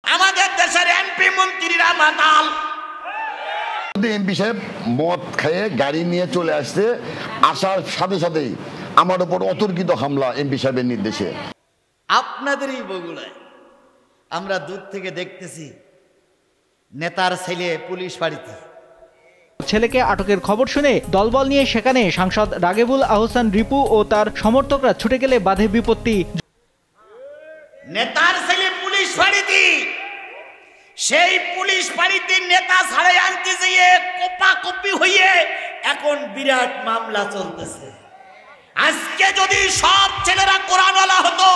আমাদের দেশের এমপি মন্ত্রীরা মাতাল। এমপি সাহেব মদ খেয়ে গাড়ি নিয়ে চলে আসছে, আসার সাথে সাথেই আমার উপর অতর্কিত হামলা এমপি সাহেবের নির্দেশে। আপনাদেরই বগুড়ায় আমরা দূর থেকে দেখতেছি নেতার ছেলে পুলিশ ফাঁড়িতে। ছেলেকে আটকের খবর শুনে দলবল নিয়ে সেখানে সাংসদ রাগিবুল আহসান রিপু ও তার সমর্থকরা ছুটে গেলে বাধে বিপত্তি। নেতার ছেলে পুলিশ ফাঁড়িতে, সেই পুলিশ ফাঁড়িতে নেতা ছাড়াই আনতে যেয়ে কোপাকুপি হইয়ে এখন বিরাট মামলা চলতেছে। আজকে যদি সব ছেলেরা কোরআনওয়ালা হতো,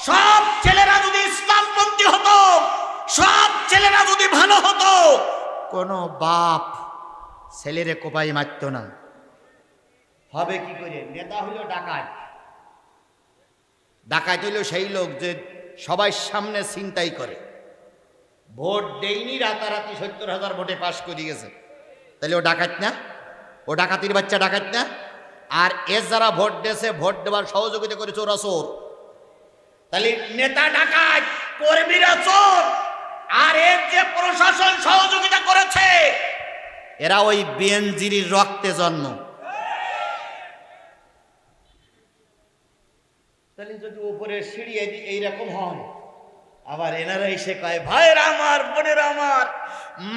সব ছেলেরা যদি ইসলামপন্থী হতো, সব ছেলেরা যদি ভালো হতো, কোনো বাপ ছেলেরে কোপাই মারত না। হবে কি করে? নেতা হইল ডাকাত। ডাকাত হইল সেই লোক যে সবাই সামনে ছিনতাই করে। ভোট দেয়নি, রাতারাতি ৭০,০০০ ভোটে পাশ করে গেছে, তাহলে ও ডাকাত না? ও ডাকাতির বাচ্চা ডাকাত না? আর এর যারা ভোট দিয়েছে, ভোট দেওয়ার সহযোগিতা করে চোরা চোর। তাহলে নেতা ডাকাত, কর্মীরা চোর, আর এর যে প্রশাসন সহযোগিতা করেছে এরা ওই বিএনজির রক্তে জন্ম। তাহলে যদি উপরে সিঁড়ি এইরকম হয়, আবার এনারা এসে কয় ভাইরা আমার, বোনেরা আমার,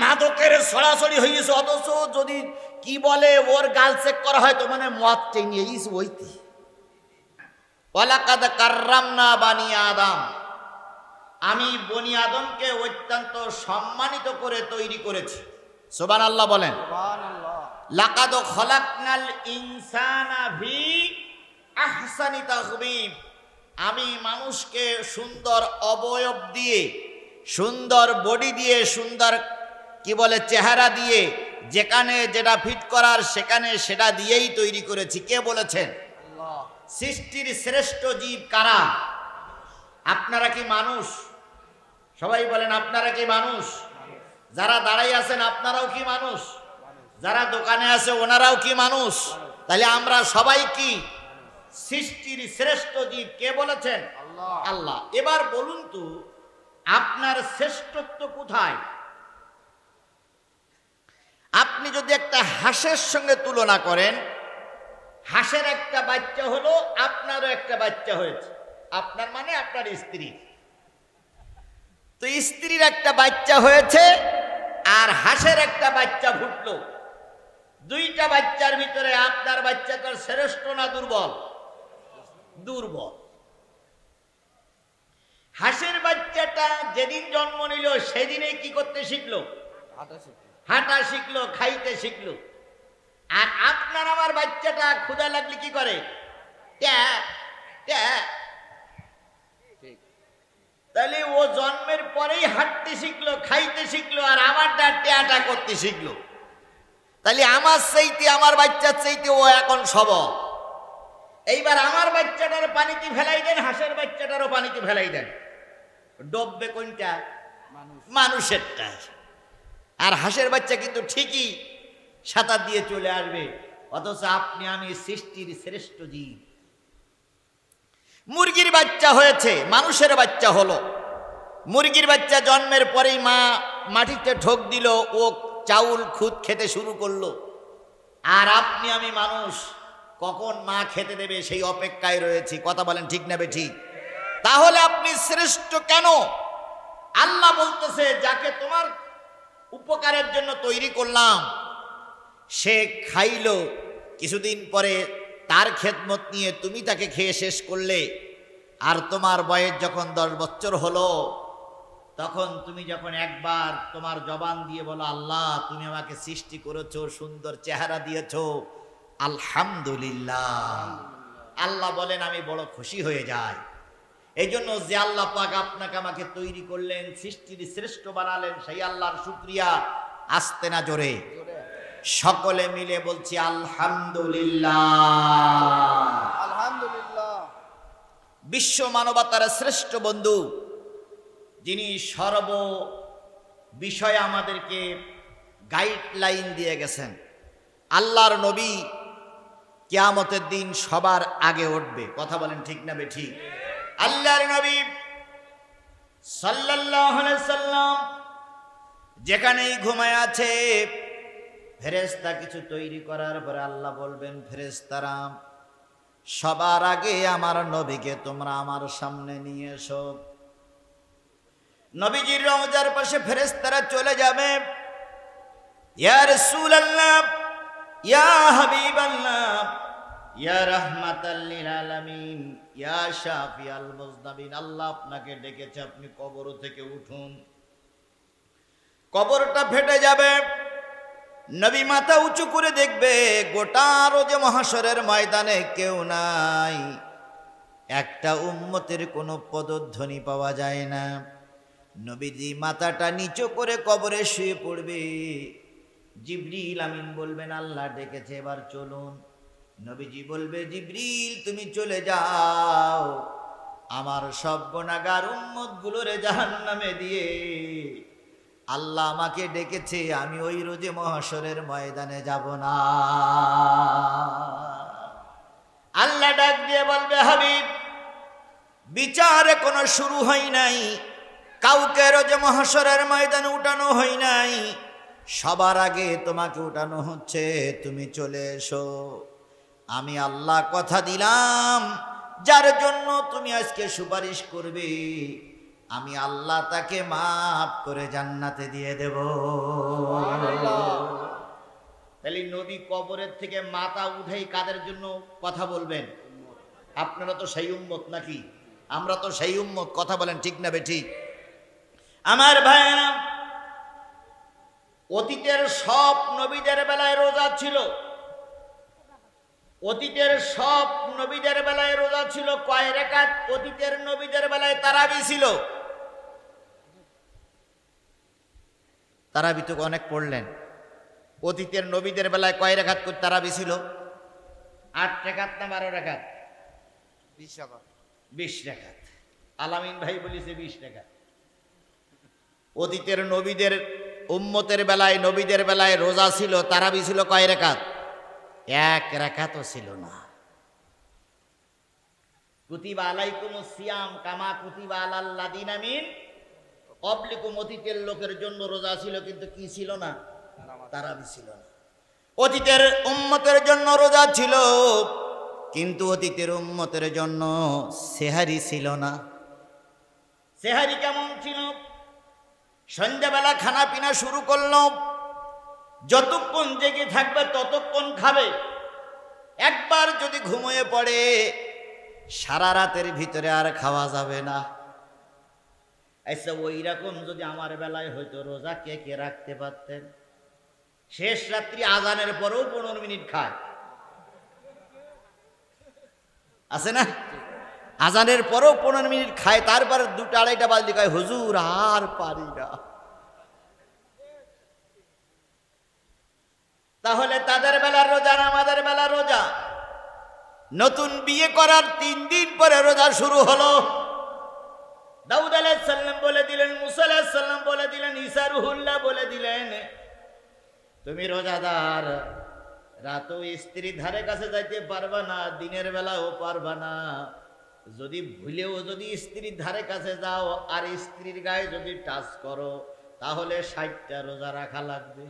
মাদকের ছড়াছড়ি হয়েছে, অথচ যদি কি বলে ওর গাল চেক করা হয় তো মানে মদ টেনে ওইতি। ওয়ালাকাদ কাররামনা বানি আদম, আমি বনি আদমকে অত্যন্ত সম্মানিত করে তৈরি করেছি। সুবহানাল্লাহ বলেন। লাকাদ খলাকনাল ইনসানা ফি আহসানি তাকবীম, আমি মানুষকে সুন্দর অবয়ব দিয়ে, সুন্দর বডি দিয়ে, সুন্দর কি বলে চেহারা দিয়ে, যেখানে যেটা ফিট করার সেখানে সেটা দিয়েই তৈরি করেছি। কে বলেছেন? সৃষ্টির শ্রেষ্ঠ জীব কারা? আপনারা কি মানুষ? সবাই বলেন আপনারা কি মানুষ? যারা দাঁড়াই আছেন আপনারাও কি মানুষ? যারা দোকানে আছে ওনারাও কি মানুষ? তাহলে আমরা সবাই কি সৃষ্টির শ্রেষ্ঠ জীব? কে বলেছেন? আল্লাহ। এবার বলুন তো আপনার শ্রেষ্ঠত্ব কোথায়? আপনি যদি একটা হাঁসের সঙ্গে তুলনা করেন, হাঁসের একটা বাচ্চা হলো, আপনারও একটা বাচ্চা হয়েছে। আপনার মানে আপনার স্ত্রী। তো স্ত্রীর একটা বাচ্চা হয়েছে আর হাঁসের একটা বাচ্চা ফুটলো। দুইটা বাচ্চার ভিতরে আপনার বাচ্চাটার শ্রেষ্ঠ না দুর্বল? দুর্বল। হাঁসের বাচ্চাটা যেদিন জন্ম নিল সেদিনেই কি করতে শিখলো? হাঁটা শিখলো, খাইতে শিখলো। আর আপনার আমার বাচ্চাটা ক্ষুধা লাগলে কি করে? তাহলে ও জন্মের পরেই হাঁটতে শিখলো, খাইতে শিখলো, আর আমারটা ট্যাটা করতে শিখলো। তাহলে আমার চাইতে, আমার বাচ্চার চাইতে ও এখন সবল। এইবার আমার বাচ্চাটার পানিতে ফেলাই দেন, হাঁসের বাচ্চাটারও পানিতে ফেলাই দেন, ডুববে কোনটা? মানুষেরটা। আর হাঁসের বাচ্চা কিন্তু ঠিকই সাঁতার দিয়ে চলে আসবে। অথচ আপনি আমি সৃষ্টির শ্রেষ্ঠ জীব। মুরগির বাচ্চা হয়েছে, মানুষের বাচ্চা হলো। মুরগির বাচ্চা জন্মের পরেই মা মাটিতে ঠোক দিল, ও চাউল খুদ খেতে শুরু করলো। আর আপনি আমি মানুষ, কখন মা খেতে দেবে সেই অপেক্ষায় রয়েছি। কথা বলেন ঠিক না বেঠিক? তাহলে আপনি শ্রেষ্ঠ কেন? আল্লাহ বলতেছে যাকে তোমার উপকারের জন্য তৈরি করলাম সে খাইলো, কিছুদিন পরে তার খেদমত নিয়ে তুমি তাকে খেয়ে শেষ করলে। আর তোমার বয়স যখন 10 বছর হলো, তখন তুমি যখন একবার তোমার জবান দিয়ে বলো আল্লাহ তুমি আমাকে সৃষ্টি করেছো, সুন্দর চেহারা দিয়েছো, আলহামদুলিল্লাহ, আল্লাহ বলেন আমি বড় খুশি হয়ে যাই। এই জন্য যে আল্লাহ পাক আপনাকে আমাকে তৈরি করলেন, সৃষ্টির শ্রেষ্ঠ বানালেন, সেই আল্লাহর শুকরিয়া। আসতে না জোরে? সকলে মিলে বলছি আলহামদুলিল্লাহ। আলহামদুলিল্লাহ। বিশ্ব মানবতার শ্রেষ্ঠ বন্ধু, যিনি সর্ব বিষয়ে আমাদেরকে গাইডলাইন দিয়ে গেছেন। আল্লাহর নবী কিয়ামতের দিন সবার আগে উঠবে। কথা বলেন ঠিক না বেঠিক? আল্লাহর নবী সাল্লাল্লাহু আলাইহি সাল্লাম যেখানেই ঘুমায় আছে, ফেরেশতা কিছু তৈরি করার পরে আল্লাহ বলবেন, ফেরেশতারা সবার আগে আমার নবীকে তোমরা আমার সামনে নিয়ে এসো। নবীজির রওজার পাশে ফেরেশতারা চলে যাবে, ইয়া রাসূলুল্লাহ, ইয়া হাবিবাল্লাহ, ইয়া রাহমাতাল লিল আলামিন, ইয়া শাফিয়াল মুজনাবিন, আল্লাহ আপনাকে ডেকেছে, আপনি কবর থেকে উঠুন। কবরটা ফেটে যাবে, নবী মাথা উঁচু করে দেখবে গোটা রোজে মহাশরের ময়দানে কেউ নাই, একটা উম্মতের কোনো পদধ্বনি পাওয়া যায় না। নবীজি মাথাটা নিচু করে কবরে শুয়ে পড়বে, জিবরিল আমিন বলবেন আল্লাহ ডেকেছে, এবার চলুন। নবীজি বলবে, জিবরিল তুমি চলে যাও, আমার সব গুনাহগার উম্মতগুলোরে জাহান্নামে দিয়ে আল্লাহ আমাকে ডেকেছে, আমি ওই রোজে মহাশরের ময়দানে যাব না। আল্লাহ ডাক দিয়ে বলবে, হাবিব বিচার এখনো শুরু হয় নাই, কাউকে রোজে মহাশরের ময়দানে উঠানো হয় নাই, সবার আগে তোমাকে উঠানো হচ্ছে, তুমি চলে এসো। আমি আল্লাহ কথা দিলাম, যার জন্য তুমি আজকে সুপারিশ করবে আমি আল্লাহ তাকে মাফ করে জান্নাতে দিয়ে দেব। তাহলে নবী কবরের থেকে মাথা উঠেই কাদের জন্য কথা বলবেন? আপনারা তো সেই উম্মত নাকি? আমরা তো সেই উম্মত, কথা বলেন ঠিক না বেঠিক? আমার ভাইয়েরা, অতীতের সব নবীদের বেলায় রোজা ছিল, অতীতের সব নবীদের বেলায় রোজা ছিল কয় রাকাত? অতীতের নবীদের বেলায় তারাবি ছিল। তারাবি তো অনেক পড়লেন। অতীতের নবীদের বেলায় কয় রাকাত করে তারাবি ছিল? 8 রাকাত না 12 রাকাত? 20 রাকাত। আলামিন ভাই বলেছে 20 রাকাত। অতীতের নবীদের উম্মতের বেলায়, নবীদের বেলায় রোজা ছিল, তারাবি ছিল কয় রাকাত? 1 রাকাতও ছিল না। কুতিবা আলাইকুমুস সিয়াম কামা কুতিবা আলাল লাযিনা মিন ক্বাবলিকুম, অতীতের লোকের জন্য রোজা ছিল, কিন্তু কি ছিল না? তারাবি ছিল না। অতীতের উম্মতের জন্য রোজা ছিল, কিন্তু অতীতের উম্মতের জন্য সেহারি ছিল না। সেহারি কেমন ছিল? সন্ধ্যাবেলা খানা পিনা শুরু করলো, যতক্ষণ জেগে থাকবে ততক্ষণ খাবে। একবার যদি ঘুমিয়ে পড়ে সারা রাতের ভিতরে আর খাওয়া যাবে না। আচ্ছা, ওই রকম যদি আমার বেলায় হয়তো, রোজা কে কে রাখতে পারতেন? শেষ রাত্রি আজানের পরেও 15 মিনিট খায়, আছে না? আজানের পরেও 15 মিনিট খায়, তারপর 2টা-2:30টা বাজলে কয় হুজুর আর পারি না। তাহলে তাদের বেলার রোজা আর আমাদের বেলার রোজা? নতুন বিয়ে করার 3 দিন পরে রোজা শুরু হলো। দাউদ আলাইহিস সালাম বলে দিলেন, মুসা আলাইহিস সালাম বলে দিলেন, ঈসা রুহুল্লাহ বলে দিলেন, তুমি রোজাদার, রাতেও স্ত্রীর ধারে কাছে যাইতে পারবা না, দিনের বেলাও পারবা না। যদি ভুলেও যদি স্ত্রীর ধারে কাছে যাও আর স্ত্রীর গায়ে যদি টাচ করো, তাহলে 60টা রোজা রাখা লাগবে।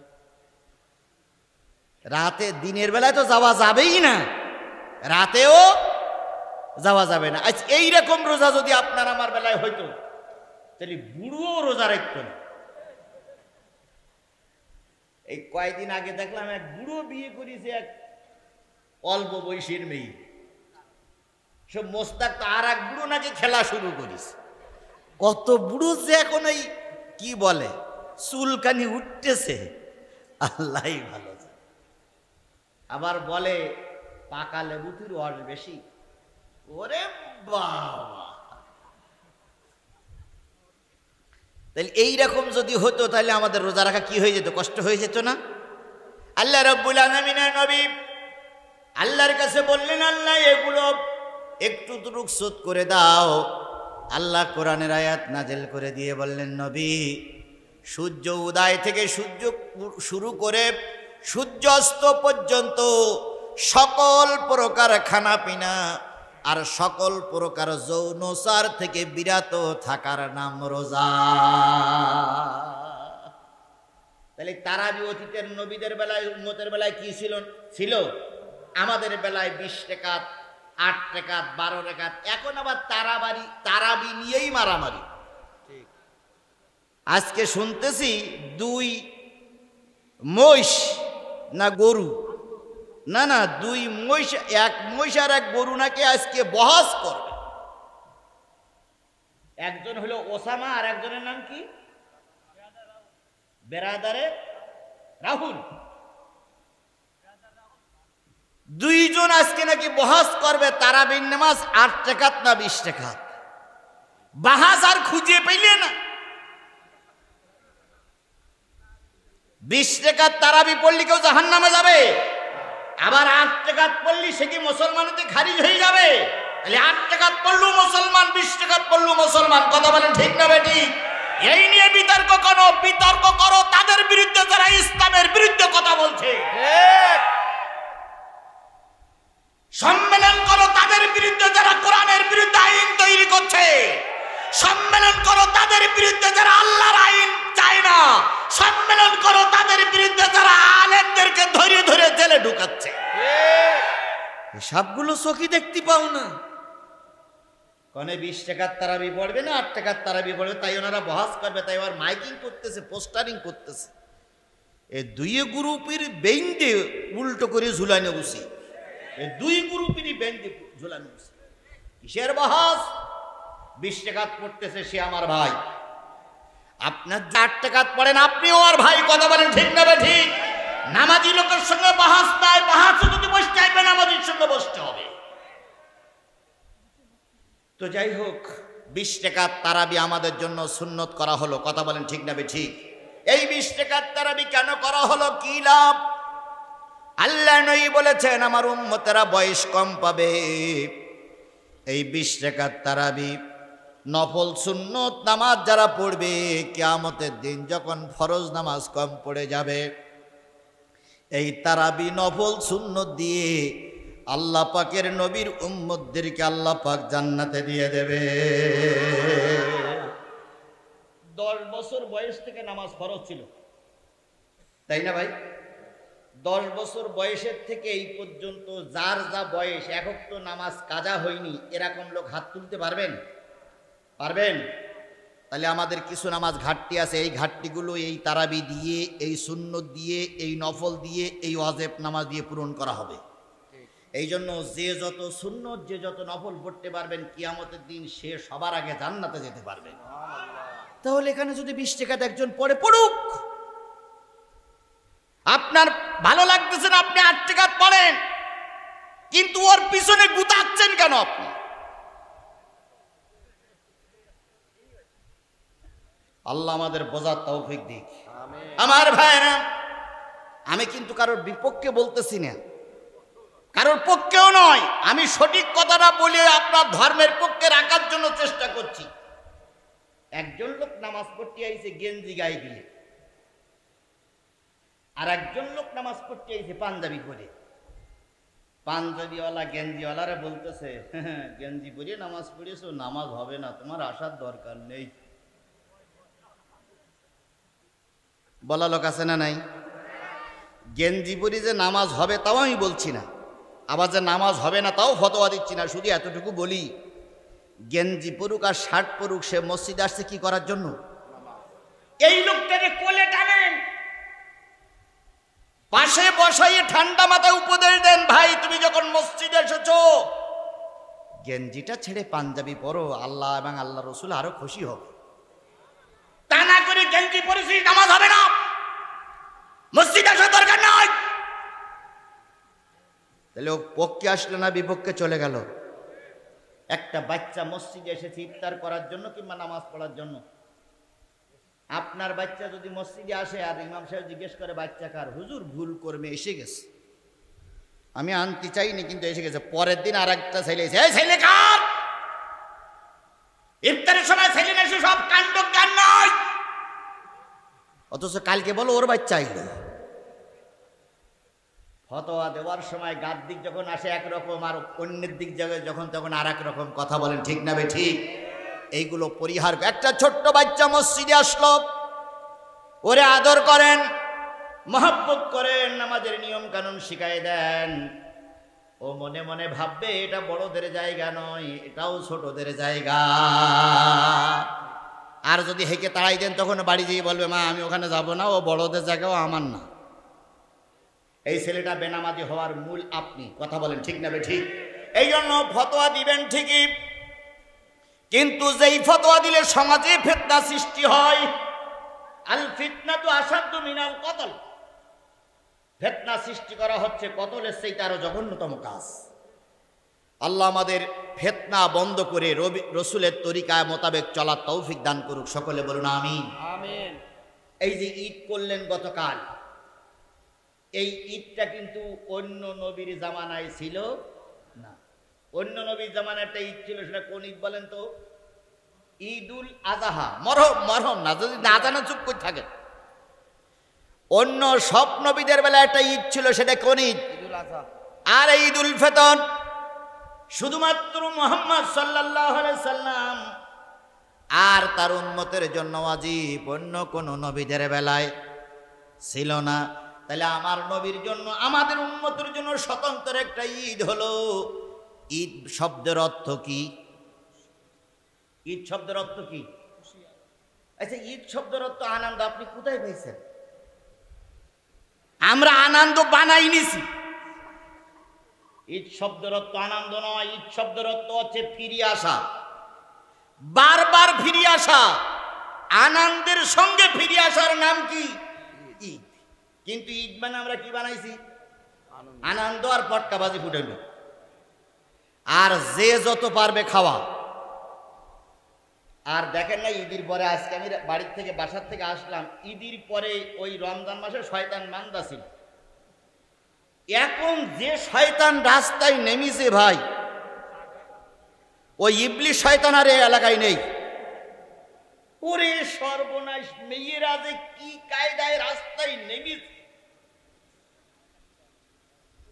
রাতে, দিনের বেলায় তো যাওয়া যাবেই না, রাতেও যাওয়া যাবে না। আচ্ছা, এইরকম রোজা যদি আপনার আমার বেলায় হইতো, তাহলে বুড়ো রোজা রাখতো না। এই কয়েকদিন আগে দেখলাম এক বুড়ো বিয়ে করেছে, এক অল্প বয়সের মেয়ে। সব মোস্তাক তো আর এক বুড়ো নাকি খেলা শুরু করিস। কত বুড়ো যে এখন এই কি বলে চুলকানি উঠতেছে, আল্লাহ ভালো। আবার বলে পাকা লেবুটির রস বেশি। ওরে বাবা! তাহলে এইরকম যদি হতো, তাহলে আমাদের রোজা রাখা কি হয়ে যেত? কষ্ট হয়ে যেত না? আল্লাহ রাব্বুল আলামিনের নবী আল্লাহর কাছে বললেন, আল্লাহ এগুলো একটু রুখসত করে দাও। আল্লাহ কোরআনের আয়াত নাজেল করে দিয়ে বললেন, নবী সূর্য উদয় থেকে সূর্য শুরু করে সূর্যাস্ত পর্যন্ত সকল প্রকার খানা পিনা আর সকল প্রকার যৌনচার থেকে বিরত থাকার নাম রোজা। তাহলে তারাবি অতীতের নবীদের বেলায় উম্মতের বেলায় কি ছিল? আমাদের বেলায় 20 রাকাত, 8 রাকাত, 12 রাকাত। এখন আবার তারাবি নিয়েই মারামারি। আজকে শুনতেছি 2 মহিষ না গরু, না 2 মহিষ, 1 মহিষ আর 1 গরু নাকি আজকে বহাস করবে। একজন হলো ওসামা আর একজনের নাম কি? বেরাদারে রাহুল। 2 জন আজকে নাকি বহাস করবে তারাবির নামাজ 8 রাকাত না 20 রাকাত। বাহাস আর খুঁজে পেলে না। 20 রাকাত তারাবি পড়লে কেউ জাহান্নামে যাবে, আবার 8 রাকাত পড়লে সে কি মুসলমানতে খারিজ হয়ে যাবে? তাহলে 8 রাকাত পড়লো মুসলমান, 20 রাকাত পড়লো মুসলমান। কথা বলেন ঠিক না বেটি? এই নিয়ে বিতর্ক করো তাদের বিরুদ্ধে যারা ইসলামের বিরুদ্ধে কথা বলছে। সম্মেলন করো তাদের বিরুদ্ধে যারা কোরআনের বিরুদ্ধে আইন তৈরি করছে। সম্মেলন করো তাদের বিরুদ্ধে যারা আল্লাহর আইন চায় না। সম্মেলন করো তাদের বিরুদ্ধে যারা আলেমদেরকে ধরে ধরে জেলে ঢুকাচ্ছে। সবগুলো চোখে দেখতে পাও না। কনে 20 টাকার তারাবি পড়বে না 8 টাকার তারাবি পড়বে, তাই ওনারা বহাস করবে, তাই ওর মাইকিং করতেছে, পোস্টারিং করতেছে। এই 2 গ্রুপের বেইন্দে উল্টো করে ঝুলানো বসি, এই 2 গ্রুপেরই বেইন্দে ঝুলানো বসি। কিসের বহাস? 20 টাকাত পড়তেছে সে আমার ভাই, আপনার 8 টাকাত পড়েন আপনিও আর ভাই। কথা বলেন ঠিক না ঠিক? নামাজি লোকের সঙ্গে বহাস নাই, বহাস যদি বসতে হবে নামাজির সঙ্গে বসতে হবে। তো যাই হোক, 20 টাকার তারাবি আমাদের জন্য সুন্নত করা হলো। কথা বলেন ঠিক না ঠিক? এই 20 টাকার তারাবি কেন করা হলো, কি লাভ? আল্লাহ নবী বলেছেন আমার উম্মতেরা বয়স কম পাবে। এই 20 টাকার তারাবি নফল সুন্নত নামাজ যারা পড়বে, কিয়ামতের দিন যখন ফরজ নামাজ কম পড়ে যাবে, এই তারাবি নফল সুন্নত দিয়ে আল্লাহ পাকের নবীর উম্মতদেরকে আল্লাহ পাক জান্নাতে দিয়ে দেবে। 10 বছর বয়স থেকে নামাজ ফরজ ছিল, তাই না ভাই? 10 বছর বয়সের থেকে এই পর্যন্ত যার যা বয়স, এখন তো নামাজ কাজা হয়নি, এরকম লোক হাত তুলতে পারবেন? তাহলে আমাদের কিছু নামাজ ঘাটতি আছে, এই ঘাটতিগুলো এই তারাবি দিয়ে, এই সুন্নত দিয়ে, এই নফল দিয়ে, এই ওয়াজিব নামাজ দিয়ে পূরণ করা হবে। এই জন্য যে যত সুন্নত, যে যত নফল পড়তে পারবেন, কিয়ামতের দিন সে সবার আগে জান্নাতে যেতে পারবে। তাহলে এখানে যদি 20 টাকাতে একজন পড়ুক, আপনার ভালো লাগতেছে না, আপনি 8 টাকা পড়েন, কিন্তু ওর পিছনে গুতাচ্ছেন কেন আপনি? আল্লাহ আমাদের বোঝার তৌফিক দিক। আমার ভাইরা, আমি কিন্তু কারোর বিপক্ষে বলতেছি না, কারোর পক্ষেও নয়। আমি সঠিক কথাটা বলে আপনার ধর্মের পক্ষে রাখার জন্য চেষ্টা করছি। একজন লোক নামাজ পড়তে আইছে গেঞ্জি গায়ে দিয়ে, আর একজন লোক নামাজ পড়তে আইছে পাঞ্জাবি পরে। পাঞ্জাবিওয়ালা গেঞ্জিওয়ালারে বলতেছে, গেঞ্জি পরে নামাজ পড়েছো, নামাজ হবে না, তোমার আসার দরকার নেই। বলা লোক আছে না নাই? গেঞ্জি পরে যে নামাজ হবে তাও আমি বলছি না, আবার যে নামাজ হবে না তাও ফতোয়া দিচ্ছি না। শুধু এতটুকু বলি, গেঞ্জি পরুক আর শার্ট পরুক, সে মসজিদে আসছে কি করার জন্য? এই লোকটাকে কোলে টানেন, পাশে বসাইয়ে ঠান্ডা মাথায় উপদেশ দেন, ভাই তুমি যখন মসজিদে এসেছো গেঞ্জিটা ছেড়ে পাঞ্জাবি পরো, আল্লাহ এবং আল্লাহ রসুল আরো খুশি হবে। তা না করে গেঞ্জি পরেছি নামাজ হবে না, মসজিদে আসার দরকার নয়। তাহলে ও পক্ষে আসলো না, বিপক্ষে চলে গেল। একটা বাচ্চা মসজিদে এসেছে ইফতার করার জন্য কিংবা নামাজ পড়ার জন্য। আপনার বাচ্চা যদি মসজিদে আসে আর ইমাম সাহেব জিজ্ঞেস করে বাচ্চা কার, হুজুর ভুল কর্মে এসে গেছে, আমি আনতে চাইনি কিন্তু এসে গেছে। পরের দিন আর একটা ছেলে এসে, এই ছেলে কার? ইফতারের সময় ছেলে এসে সব কাণ্ড জ্ঞান নয়, অথচ কালকে বলো ওর বাচ্চা আইলো। ফতোয়া দেওয়ার সময় গার দিক যখন আসে একরকম, আর অন্যের দিক জায়গায় যখন তখন আর এক রকম। কথা বলেন ঠিক না ঠিক? এইগুলো পরিহার। একটা ছোট্ট বাচ্চা মসজিদে আসলো, ওরে আদর করেন, মহব্বত করেন, নামাজের নিয়ম কানুন শিখাই দেন। ও মনে মনে ভাববে এটা বড়দের জায়গা নয়, এটাও ছোটদের জায়গা। আর যদি হেঁকে তাড়াই দেন তখন বাড়ি যেয়ে বলবে মা আমি ওখানে যাব না, ও বড়দের জায়গাও আমার না। এই ছেলেটা বেনামাজি হওয়ার মূল আপনি। কথা বলেন ঠিক না ঠিক? এই জন্য ফতোয়া দিবেন ঠিকই, কিন্তু যেই ফতোয়া দিলে সমাজে ফিতনা সৃষ্টি হয়, আল ফিতনাতু আসাদ্দু মিনাল কতল, ফিতনা সৃষ্টি করা হচ্ছে কতলের চেয়ে আরো জঘন্যতম কাজ। আল্লাহ আমাদের ফিতনা বন্ধ করে রসুলের তরিকা মোতাবেক চলার তৌফিক দান করুক। সকলে বলুন আমিন। আমিন। এই যে ঈদ করলেন গতকাল, এই ঈদটা কিন্তু অন্য নবীর জামানায় ছিল না। অন্য নবীর জামানায় একটা ঈদ ছিল, সেটা কোন ঈদ বলেন তো? ঈদুল আজহা। মরহম না, যদি না জানা চুপ করে থাকে। অন্য সব নবীদের বেলা একটা ঈদ ছিল, সেটা কোন ঈদ? ঈদুল আজহা। আর ঈদুল ফিতর শুধুমাত্র মুহাম্মদ সাল্লাল্লাহু আলাইহি সাল্লাম আর তার উম্মতের জন্য ওয়াজিব, অন্য কোন নবীদের বেলায় ছিল না। তাহলে আমার নবীর জন্য, আমাদের উম্মতের জন্য স্বতন্ত্র একটা ঈদ হলো। ঈদ শব্দের অর্থ কি? ঈদ শব্দের অর্থ কি? আচ্ছা, ঈদ শব্দের অর্থ আনন্দ। আপনি কোথায় পেয়েছেন? আমরা আনন্দ বানাই নিছি। ঈদ শব্দের অর্থ আনন্দ নয়, ঈদ শব্দের অর্থ হচ্ছে ফিরে আসা, বারবার ফিরে আসা। আনন্দের সঙ্গে ফিরে আসার নাম কি? ঈদ। কিন্তু ঈদ মানে আমরা কি বানাইছি? আনন্দ আর পটকাবাজি ফুটাইল, আর যে যত পারবে খাওয়া। আর দেখেন না, ঈদের পরে আজকে আমি বাড়ির থেকে বাসার থেকে আসলাম, ঈদের পরে ওই রমজান মাসে শয়তান মান্দা ছিল। এখন যে শয়তান রাস্তায় নেমেছে ভাই, ওই ইবলিশ শয়তান আর এই এলাকায় নেই। ওরে সর্বনাশ, মেয়েরা যে কি কায়দায় রাস্তায় নেমেছে।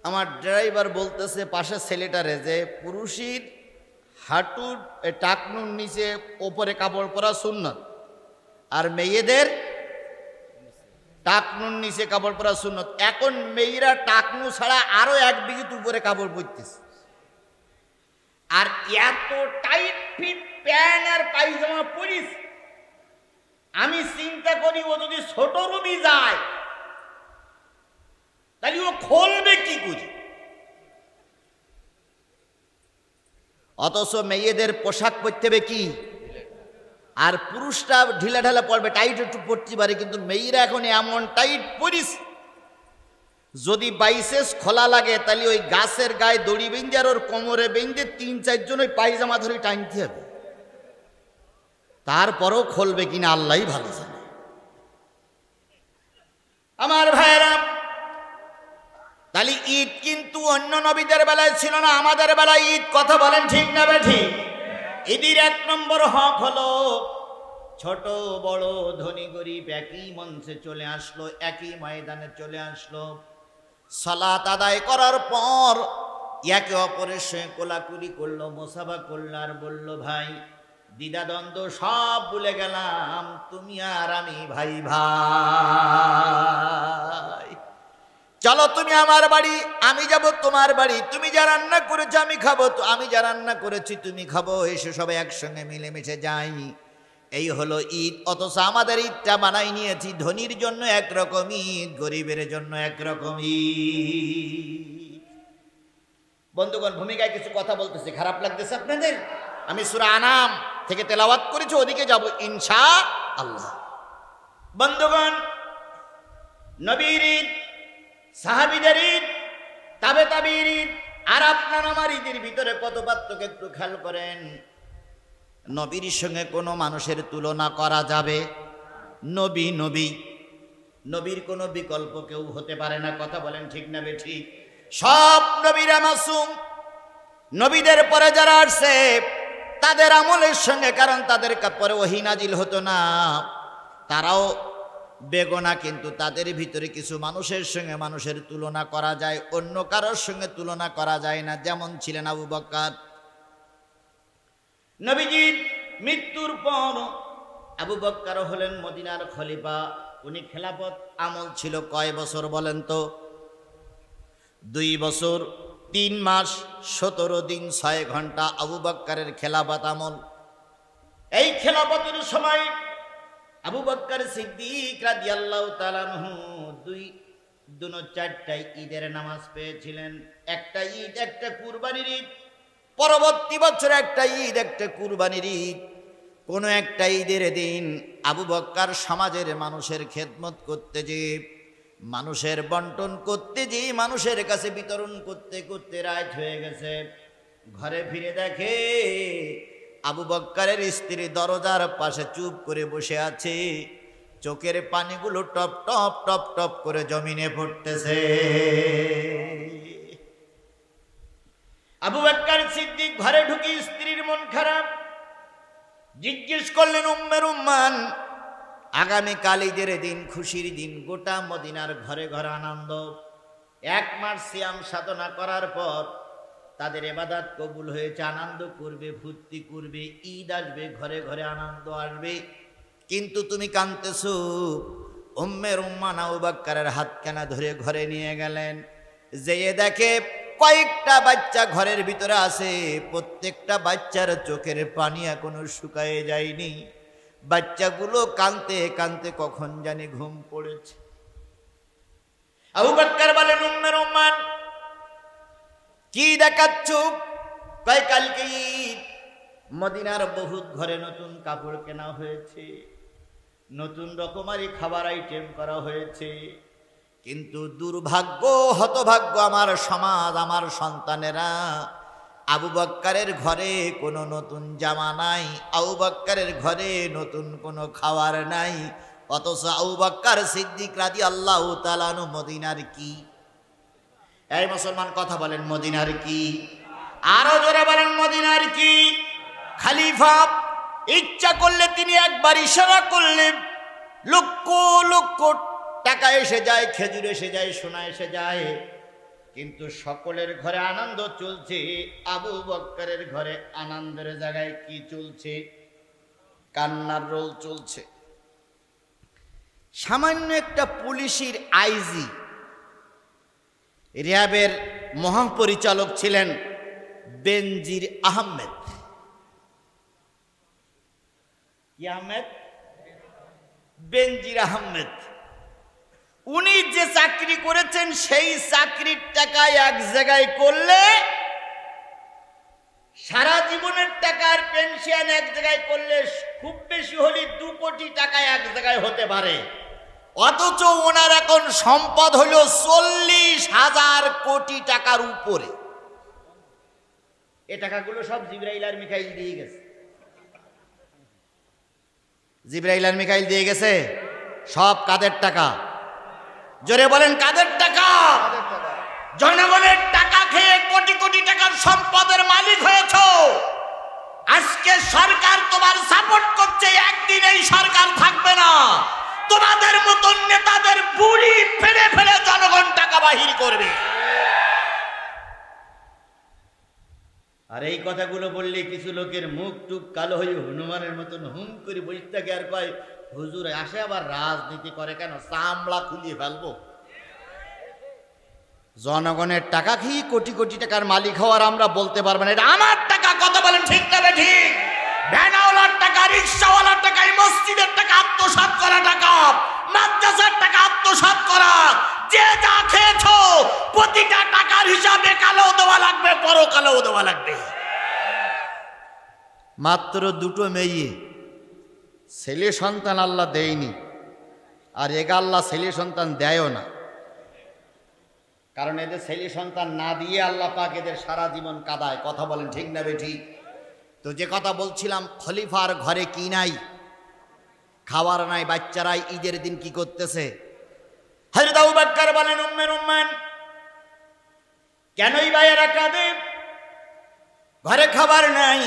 আমার ড্রাইভার বলতেছে পাশে ছেলেটারে যে পুরুষের হাঁটুর টাকনুর নিচে ওপরে কাপড় পরা সুন্নত, আর মেয়েদের টাকনুর নিচে কাপড় পরা সুন্নত। এখন মেয়েরা টাকনু ছাড়া আরো এক বিঘিত উপরে কাপড় পরতেছে, আর এত টাইট ফিট প্যান্ট আর পায়জামা পরিস। আমি চিন্তা করি ও যদি ছোট রুমে যায় তাহলে ও খুলবে কি করে? অথচ মেয়েদের পোশাক পরতে হবে কি, আর পুরুষরা ঢিলা ঢালা পড়বে, টাইট একটু পড়তে পারে। কিন্তু মেয়েরা এখন এমন টাইট পরিস, যদি বাইসেস খোলা লাগে তাহলে ওই গাছের গায়ে দড়ি বেঁধে আর ওর কোমরে বেঁধে ৩-৪ জন ওই পায়জামা ধরে টানতে হবে। তারপরও খুলবে কিনা আল্লাহই ভালো জানে। আমার ভাইয়েরা, তাহলে ঈদ কিন্তু অন্য নবীদের বেলায় ছিল না, আমাদের বেলায় ঈদ। কথা বলেন ঠিক না ঠিক? ঈদের ১ নম্বর হক হলো ছোট বড় ধনী গরিব একই মঞ্চে চলে আসলো, একই ময়দানে চলে আসলো। সালাত আদায় করার পর একে অপরের সঙ্গে কোলাকুলি করলো, মুসাফা করলো, আর বলল ভাই দ্বিধাদ্বন্দ্ব সব ভুলে গেলাম, তুমি আর আমি ভাই ভাই। চলো তুমি আমার বাড়ি, আমি যাব তোমার বাড়ি। তুমি যা রান্না করেছো আমি খাবো, তো আমি যা রান্না করেছি তুমি খাবো। এসে সবাই একসঙ্গে মিলেমিশে যাই। এই হলো ঈদ। অথচ আমাদের ঈদটা বানাই নিয়েছি ধনীর জন্য একরকম ঈদ, গরিবের জন্য একরকম ঈদ। বন্ধুগণ, ভূমিকায় কিছু কথা বলতেছি, খারাপ লাগতেছে আপনাদের? আমি সূরা আনাম থেকে তেলাওয়াত করেছি, ওদিকে যাব ইনশাআল্লাহ। বন্ধুগণ, নবীর ঈদ, সাহাবীদের ঈদ, তাবে তাবির ঈদ আর আপনার আমার ঈদের ভিতরে কত পার্থক্য একটু খেয়াল করেন। নবীর সঙ্গে কোনো মানুষের তুলনা করা যাবে? নবী নবী, নবীর কোনো বিকল্প কেউ হতে পারে না। কথা বলেন ঠিক না ঠিক? সব নবীরা মাসুম। নবীদের পরে যারা আসছে তাদের আমলের সঙ্গে, কারণ তাদের পরে ওহী নাজিল হতো না, তারাও বেগনা, কিন্তু তাদের ভিতরে কিছু মানুষের সঙ্গে মানুষের তুলনা করা যায়, অন্য কারোর সঙ্গে তুলনা করা যায় না। যেমন ছিলেন আবু বকর। নবীজির মৃত্যুর পর আবু বকর হলেন মদিনার খলিফা। উনি খেলাফত আমল ছিল কয় বছর বলেন তো? 2 বছর 3 মাস 17 দিন 6 ঘন্টা আবু বকরের খেলাফত আমল। এই খেলাফতের সময় আবু বকর সিদ্দিক রাদিয়াল্লাহু তাআলা আনহু 4টা ঈদের নামাজ পেয়েছিলেন। একটা ঈদ, একটা কুরবানির ঈদ। পরবর্তী বছর একটা ঈদ, একটা কুরবানির ঈদ। কোন একটা ঈদের দিন আবু বকর সমাজের মানুষের খেদমত করতে যে, মানুষের বন্টন করতে যে, মানুষের কাছে বিতরণ করতে করতে রাত হয়ে গেছে। ঘরে ফিরে দেখে আবু বকরের স্ত্রী দরজার পাশে চুপ করে বসে আছে। চোখের পানিগুলো টপ টপ টপ টপ করে জমিনে পড়তেছে। আবু বকর সিদ্দিক ঘরে ঢুকে স্ত্রীর মন খারাপ। জিজ্ঞেস করলেন, উম্মে রুম্মান, আগামীকাল ঈদের দিন, খুশির দিন, গোটা মদিনার ঘরে ঘরে আনন্দ। 1 মাস সিয়াম সাধনা করার পর তাদের ইবাদত কবুল হয়েছে, আনন্দ করবে, ফুর্তি করবে, ঈদ আসবে, ঘরে ঘরে আনন্দ আসবে। কিন্তু তুমি কাঁদতেছো। উম্মে রুম্মান আবু বকরের হাত কানা ধরে ঘরে নিয়ে গেলেন। যেয়ে দেখে কয়েকটা বাচ্চা ঘরের ভিতরে আছে। প্রত্যেকটা বাচ্চার চোখের পানি এখনো শুকায়ে যায়নি। বাচ্চাগুলো কাঁদতে কাঁদতে কখন জানি ঘুম পড়েছে। আবু বকর বলেন, উম্মে রুম্মান, কি দেখাচ্ছ? কয় কালকে ঈদ, মদিনার বহুত ঘরে নতুন কাপড় কেনা হয়েছে, নতুন রকমারি খাবার আইটেম করা হয়েছে। কিন্তু দুর্ভাগ্য, হতভাগ্য আমার সমাজ, আমার সন্তানেরা, আবু বকরের ঘরে কোনো নতুন জামা নাই, আবু বকরের ঘরে নতুন কোনো খাবার নাই। অথচ আবু বকর সিদ্দিক রাদিয়াল্লাহু তাআলা আনহু মদিনার কি? এই মুসলমান কথা বলেন, মদিনার কি? আরো জোরে বলেন, মদিনার কি? খলিফা ইচ্ছা করলে তিনি একবার ইশারা করলে লক্ষ লক্ষ টাকা এসে যায়, খেজুর এসে যায়, সোনা এসে যায়, কিন্তু সকলের ঘরে আনন্দ চলছে। আবু বকরের ঘরে আনন্দের জায়গায় কি চলছে? কান্নার রোল চলছে। সামান্য একটা পুলিশের আইজি, র্যাবের মহাপরিচালক ছিলেন বেনজির আহমেদ। কি আহমেদ? বেনজির আহমেদ। উনি যে চাকরি করেছেন সেই চাকরির টাকা এক জায়গায় করলে, সারা জীবনের টাকার পেনশন এক জায়গায় করলে খুব বেশি হলে 2 কোটি টাকা এক জায়গায় হতে পারে। অথচ ওনার এখন সম্পদ হলো 40,000 কোটি টাকার উপরে। এ টাকাগুলো সব জিবরাইল আর মিকাইল দিয়ে গেছে। জিবরাইল আর মিকাইল দিয়ে গেছে। সব কাদের টাকা? জোরে বলেন, কাদের টাকা? জনগণের টাকা খেয়ে কোটি কোটি টাকার সম্পদের মালিক হয়েছো। আজকে সরকার তোমার সাপোর্ট করছে, একদিন এই সরকার থাকবে না। তোমাদের মতন নেতাদের বুড়ি ফেলে ফেলে জনগণ টাকা বাহির করবে। আর এই কথাগুলো বললে কিছু লোকের মুখ টুক কালো হয়ে হনুমানের মতন হুম করে বসে থাকে আর কয়, হুজুর আসে আবার রাজনীতি করে কেন? চামড়া খুলিয়ে ফেলবো। জনগণের টাকা খেয়ে কোটি কোটি টাকার মালিক হওয়ার আমরা বলতে পারবো না এটা আমার টাকা। কথা বলেন ঠিক না ঠিক? ভ্যানওয়ালার টাকা, রিক্সাওয়ালার টাকা, মসজিদের টাকা আত্মসাৎ করা টাকা, মাদ্রাসার টাকা আত্মসাৎ করা। যে যা খেয়েছো প্রতিটা টাকার হিসাবে কালো দেওয়া লাগবে, পরকালেও দেওয়া লাগবে। মাত্র 2টো মেয়ে, ছেলে সন্তান আল্লাহ দেয়নি, আর এগা আল্লাহ ছেলে সন্তান দেয়ও না। কারণ এদের ছেলে সন্তান না দিয়ে আল্লাহ পাক এদের সারা জীবন কাঁদায়। কথা বলেন ঠিক না ঠিক? তো যে কথা বলছিলাম, খলিফার ঘরে কি নাই? খাবার নাই। বাচ্চারা ঈদের দিন কি করতেছে? হযরত আবু বকর বলেন, উম্মে রুম্মান, কেনই ভাইয়েরা কাঁদে? ঘরে খাবার নাই,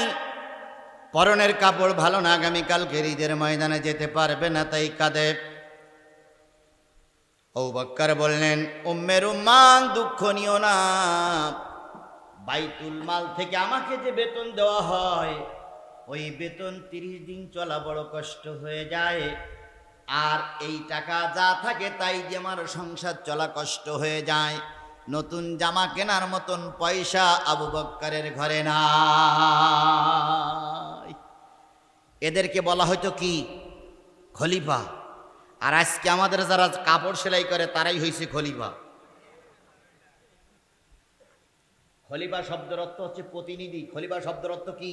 পরনের কাপড় ভালো না, আগামীকালকে ঈদের ময়দানে যেতে পারবে না, তাই কাঁদে। আবু বকর বললেন, উম্মে রুম্মান দুঃখ নিও না, বাইতুল মাল থেকে আমাকে যে বেতন দেওয়া হয় ওই বেতন 30 দিন চলা বড় কষ্ট হয়ে যায়, আর এই টাকা যা থাকে তাই দিয়ে আমার সংসার চলা কষ্ট হয়ে যায়। নতুন জামা কেনার মতন পয়সা আবু বকরের ঘরে নাই। এদেরকে বলা হয়তো কি খলিফা, আর আজকে আমাদের যারা কাপড় সেলাই করে তারাই হয়েছে খলিফা। খলিফা শব্দের অর্থ হচ্ছে প্রতিনিধি। খলিফা শব্দের অর্থ কি?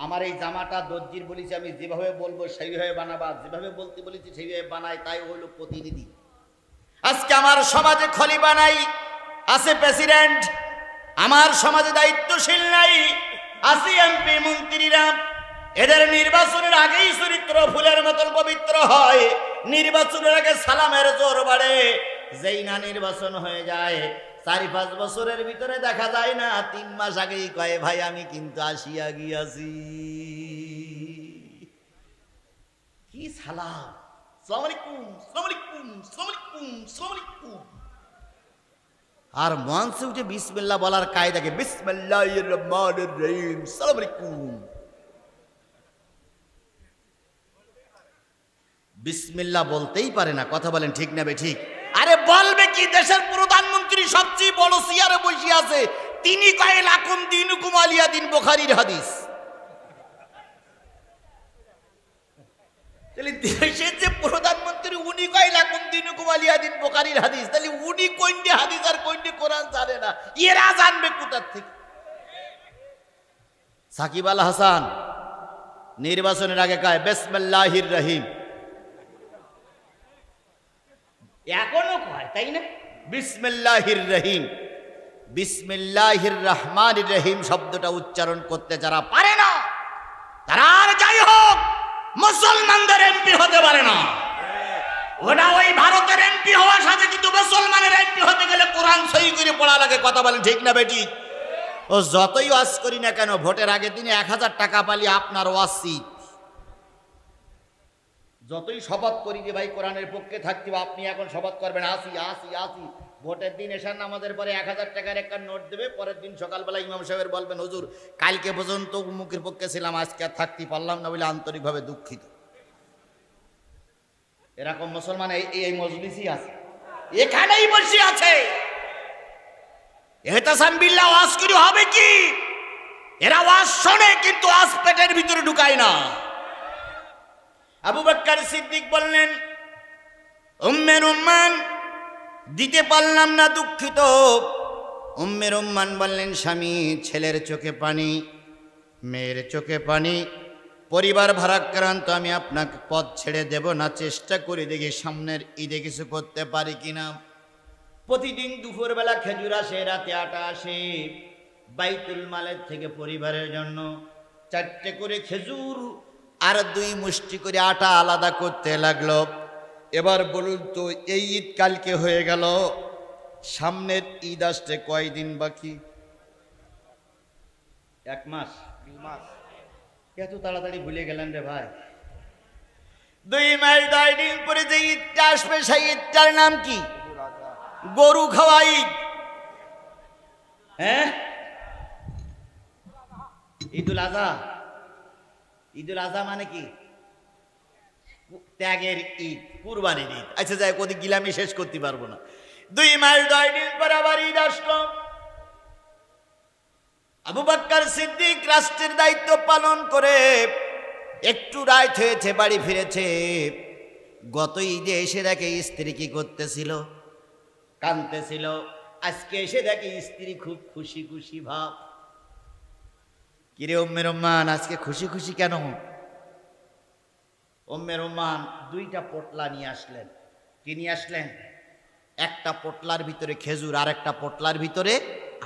আমার এই জামাটা দর্জির বলেছি, আমি যেভাবে বলবো সেইভাবে বানাবা, যেভাবে বলতে বলেছি সেইভাবে বানাই, তাই হইল প্রতিনিধি। আজকে আমার সমাজে খলিফা নাই, আছে প্রেসিডেন্ট। আমার সমাজে দায়িত্বশীল নাই, আছে এমপি মন্ত্রীরা। এদের নির্বাচনের আগেই চরিত্র ফুলের মতন পবিত্র হয়, নির্বাচনের আগে সালামের জোর বাড়ে। যেই না নির্বাচন হয়ে যায় 4-5 বছরের ভিতরে দেখা যায় না, 3 মাস আগেই কয় ভাই আমি কিন্তু আসিয়া গিয়াছি। কি সালাম, আসসালামু আলাইকুম, আসসালামু আলাইকুম, আসসালামু আলাইকুম, আসসালামু আলাইকুম। আর মঞ্চে উঠে বিসমিল্লাহ বলার কায়দাকে বিসমিল্লাহির রহমানির রহিম, আসসালামু আলাইকুম। বিসমিল্লাহ বলতেই পারে না। কথা বলেন ঠিক না বে ঠিক? আরে বলবে কি? দেশের প্রধানমন্ত্রী সবচেয়ে বড় চেয়ারে বসে আছে, তিনি কয় লাকুম দিনুকুম আলিয়া দিন, বুখারীর হাদিস। তাহলে দেশের যে প্রধানমন্ত্রী উনি কয় লাকুম দিনুকুম আলিয়া দিন, বুখারীর হাদিস, তাহলে উনি কোনটি হাদিস আর কোনটি কোরআন জানে না, এরা জানবে কোথার থেকে? সাকিব আল হাসান নির্বাচনের আগে কয় বিসমিল্লাহির রহিম, এখনো কয় তাই না? বিসমিল্লাহির রহিম, বিসমিল্লাহির রহমানির রহিম শব্দটা উচ্চারণ করতে যারা পারে না, তারা আর যাই হোক মুসলমানদের এমপি হতে পারে না। ওটা ওই ভারতের এমপি হওয়ার সাথে, কিন্তু মুসলমানের এমপি হতে গেলে কোরআন সহি করে পড়া লাগে। কথা বলেন ঠিক না বেটি? ও যতই ওয়াজ করি না কেন, ভোটের আগে দিনে 1000 টাকা পালি আপনার ওয়াসি, যতই শপথ করি যে ভাই কোরআনের পক্ষে থাকতে, আপনি এখন শপথ করবেন আসি আসি আসি, ভোটের দিন এসার নামাজের পরে 1000 টাকার একটা নোট দেবে, পরের দিন সকালবেলা ইমাম সাহেবের বলবেন হুজুর কালকে পর্যন্ত মুখের পক্ষে ছিলাম, আজকে আর থাকতে পারলাম না বলে আন্তরিকভাবে দুঃখিত। এরকম মুসলমান এই মজলিসই আছে, এখানেই বসে আছে। এহতাসাম বিল্লাহ ওয়াজ করি হবে কি? এরা ওয়াজ শোনে কিন্তু আজ পেটের ভিতরে ঢুকায় না। আবু বকর সিদ্দিক বললেন, উম্মে রুম্মান দিতে পারলাম না, দুঃখিত। উম্মে রুম্মান বললেন, স্বামী ছেলের চোখে পানি, মেয়ের চোখে পানি, পরিবার ভারাক্রান্ত, আমি আপনাকে পথ ছেড়ে দেব না, চেষ্টা করে দেখি সামনের ঈদে কিছু করতে পারি কিনা। প্রতিদিন দুপুরবেলা খেজুর আসে, রাতে আটা আসে, বাইতুল মালের থেকে পরিবারের জন্য 4টে করে খেজুর আর 2 মুষ্টি করে আটা আলাদা করতে লাগলো। এবার বলুন তো, এই ঈদ কালকে হয়ে গেল, সামনের ঈদ আসতে কয়দিন বাকি? 1 মাস, 2 মাস। এত তাড়াতাড়ি ভুলে গেলেন রে ভাই। 2 মাস 10 দিন পরে যে ঈদটা আসবে, সেই ঈদটার নাম কি? গরু খাওয়া ঈদ। হ্যাঁ, ঈদুল আজহা। ঈদুল আজহা মানে কি? ত্যাগের ঈদ, কুরবানির ঈদ। আচ্ছা যাই, ওদিক গিলামি শেষ করতে পারবো না। 2 মাস 10 দিন পর আবার ঈদ আসলো। আবু বকর সিদ্দিক রাষ্ট্রের দায়িত্ব পালন করে একটু রাত হয়েছে, বাড়ি ফিরেছে। গত ঈদে এসে দেখে স্ত্রী কি করতেছিল, কাঁদতেছিল। আজকে এসে দেখে স্ত্রী খুব খুশি খুশি ভাব। কিরে উম্মে রুম্মান, আজকে খুশি খুশি কেন? উম্মে রুম্মান 2টা পোটলা নিয়ে আসলেন। কি নিয়ে আসলেন? একটা পোটলার ভিতরে খেজুর আর একটা পোটলার ভিতরে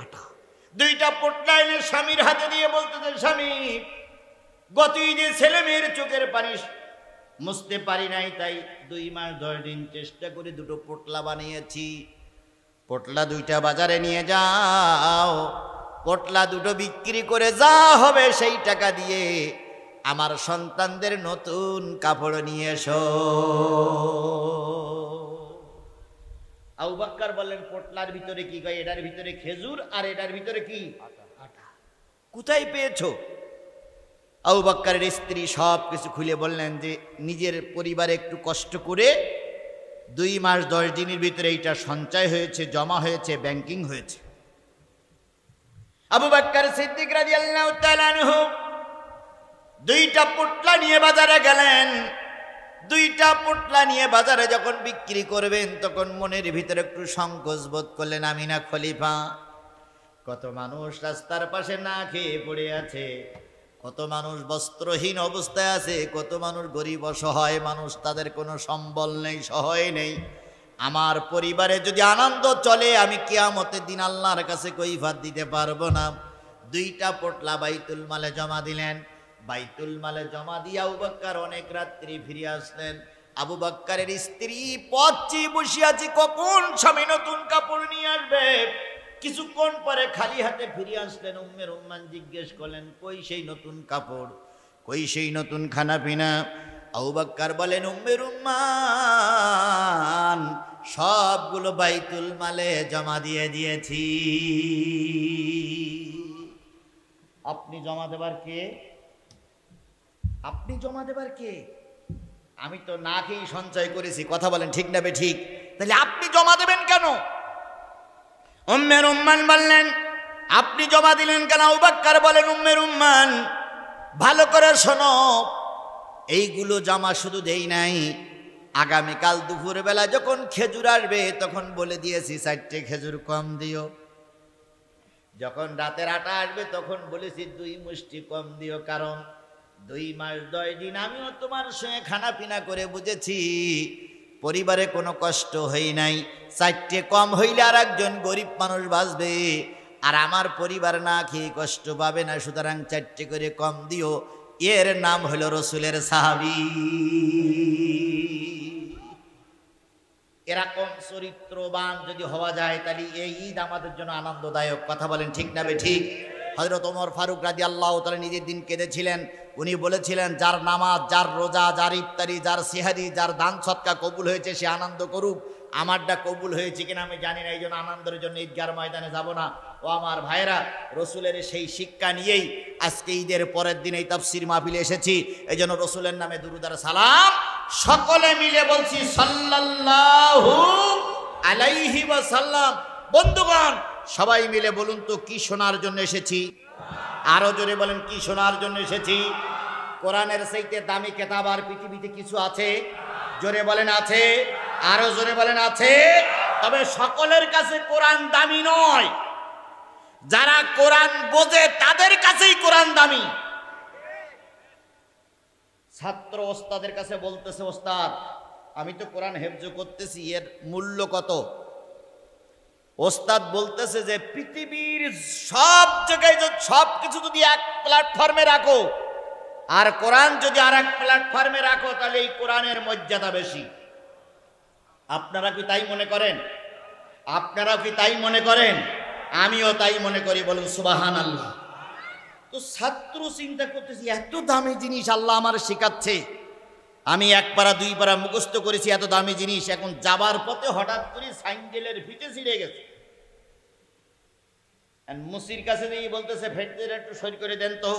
আটা। 2টা পোটলা এনে স্বামীর হাতে দিয়ে বলতেছেন, স্বামী গত ঈদে ছেলে মেয়ের চোখের পানি মুছতে পারি নাই, তাই 2 মাস 10 দিন চেষ্টা করে 2টো পোটলা বানিয়েছি। পোটলা 2টা বাজারে নিয়ে যাও, পোটলা 2টো বিক্রি করে যা হবে সেই টাকা দিয়ে আমার সন্তানদের নতুন কাপড় নিয়ে এসো। বললেন পোটলার ভিতরে কি? কয় এটার ভিতরে খেজুর আর এটার ভিতরে কি? আটা। কোথায় পেয়েছো? আবু বকরের স্ত্রী সব কিছু খুলে বললেন যে নিজের পরিবারে একটু কষ্ট করে 2 মাস 10 দিনের ভিতরে এইটা সঞ্চয় হয়েছে, জমা হয়েছে, ব্যাংকিং হয়েছে। আবু বকর সিদ্দিক রাদিয়াল্লাহু তাআলা আনহু 2টা পোটলা নিয়ে বাজারে গেলেন। 2টা পোটলা নিয়ে বাজারে যখন বিক্রি করবেন তখন মনের ভিতরে একটু সংকোচ বোধ করলেন, আমি না খলিফা? কত মানুষ রাস্তার পাশে না খেয়ে পড়ে আছে, কত মানুষ বস্ত্রহীন অবস্থায় আছে, কত মানুষ গরিব অসহায় মানুষ, তাদের কোনো সম্বল নেই, সহায় নেই। আমার পরিবারে যদি আনন্দ চলে আমি কিয়ামতের দিন আল্লাহর কাছে কৈফিয়ত দিতে পারবো না। 2টা পোটলা বাইতুল মালে জমা দিলেন। বাইতুল মালে জমা দিয়ে আবু বকর অনেক রাত্রি ফিরে আসলেন। আবু বকরের স্ত্রী পথ চেয়ে বসে আছে, কখন স্বামী নতুন কাপড় নিয়ে আসবে। কিছুক্ষণ পরে খালি হাতে ফিরে আসলেন। উম্মে রুম্মান জিজ্ঞেস করলেন, কই সেই নতুন কাপড়, কই সেই নতুন খানা পিনা? আবু বকর বলেন, উম্মে রুম্মান সবগুলো বাইতুল মালে জমা দিয়ে দিয়েছি। আপনি জমা দেবার কে? আপনি জমা দেবার কে? আমি তো না খেয়ে সঞ্চয় করেছি। কথা বলেন ঠিক না বেঠিক? তাহলে আপনি জমা দেবেন কেন? উম্মে রুম্মান বললেন, আপনি জমা দিলেন কেন? আবু বকর বলেন, উম্মে রুম্মান ভালো করে শোনো, এইগুলো জমা শুধু দেই নাই, আগামীকাল দুপুরবেলা যখন খেজুর আসবে তখন বলে দিয়েছি 4টে খেজুর কম দিও। যখন রাতের আটা আসবে তখন বলেছি 2 মুষ্টি কম দিও, কারণ 2 মাস 10 দিন আমিও তোমার সঙ্গে খানা পিনা করে বুঝেছি পরিবারে কোনো কষ্ট হই নাই। 4টে কম হইলে আর একজন গরিব মানুষ বাঁচবে, আর আমার পরিবার না খেয়ে কষ্ট পাবে না, সুতরাং 4টে করে কম দিও। এর নাম হলো রসুলের সাহাবী। এরকম চরিত্রবান যদি হওয়া যায় তাহলে এই ঈদ আমাদের জন্য আনন্দদায়ক। কথা বলেন ঠিক না ঠিক? হযরত ওমর ফারুক রাদিয়াল্লাহু তাআলা নিজের দিন কেঁদেছিলেন। উনি বলেছিলেন, যার নামাজ, যার রোজা, যার ইফতারি, যার সিহারি, যার দান সদকা কবুল হয়েছে সে আনন্দ করুক। আমারটা কবুল হয়েছে কিনা আমি জানি না, এই জন্য আনন্দের জন্য ঈদগার ময়দানে যাব না। ও আমার ভাইরা, রসুলের সেই শিক্ষা নিয়েই আজকে ঈদের পরের দিন এই তাফসীর মাহফিলে এসেছি। এই জন্য রসুলের নামে দুরূদ আর সালাম সকলে মিলে বলছি সাল্লাল্লাহু আলাইহি ওয়াসাল্লাম। বন্ধুগণ, সবাই মিলে বলুন তো কি শোনার জন্য এসেছি? আরো জোরে বলেন, কি শোনার জন্য এসেছি? কোরআনের চাইতে দামি কিতাব আর পৃথিবীতে কিছু আছে? জোরে বলেন আছে? আরো জোরে বলেন আছে? তবে সকলের কাছে কোরআন দামি নয়, যারা কোরআন বোঝে তাদের কাছেই কোরআন দামি। ছাত্র ওস্তাদের কাছে বলতেছে, ওস্তাদ আমি তো কোরআন হেফজ করতেছি, এর মূল্য কত? ওস্তাদ বলতেছে যে পৃথিবীর সব জায়গায় সব কিছু যদি এক প্ল্যাটফর্মে রাখো আর কোরআন যদি আর এক প্ল্যাটফর্মে রাখো তাহলে এই কোরআনের মর্যাদা বেশি। আপনারা কি তাই মনে করেন? আপনারা কি তাই মনে করেন? আমিও তাই মনে করি। বলুন সুবহানাল্লাহ। তো ছাত্র চিন্তা করতেছি, এত দামি জিনিস আল্লাহ আমার শেখাচ্ছে, আমি 1 পারা 2 পারা মুখস্থ করেছি, এত দামি জিনিস, এখন যাবার পথে হঠাৎ করে সাইকেলের ফিতে ছিঁড়ে গেছে। মুসির কাছে দিয়ে বলতেছে, ফেটে একটু সই করে দেন তো।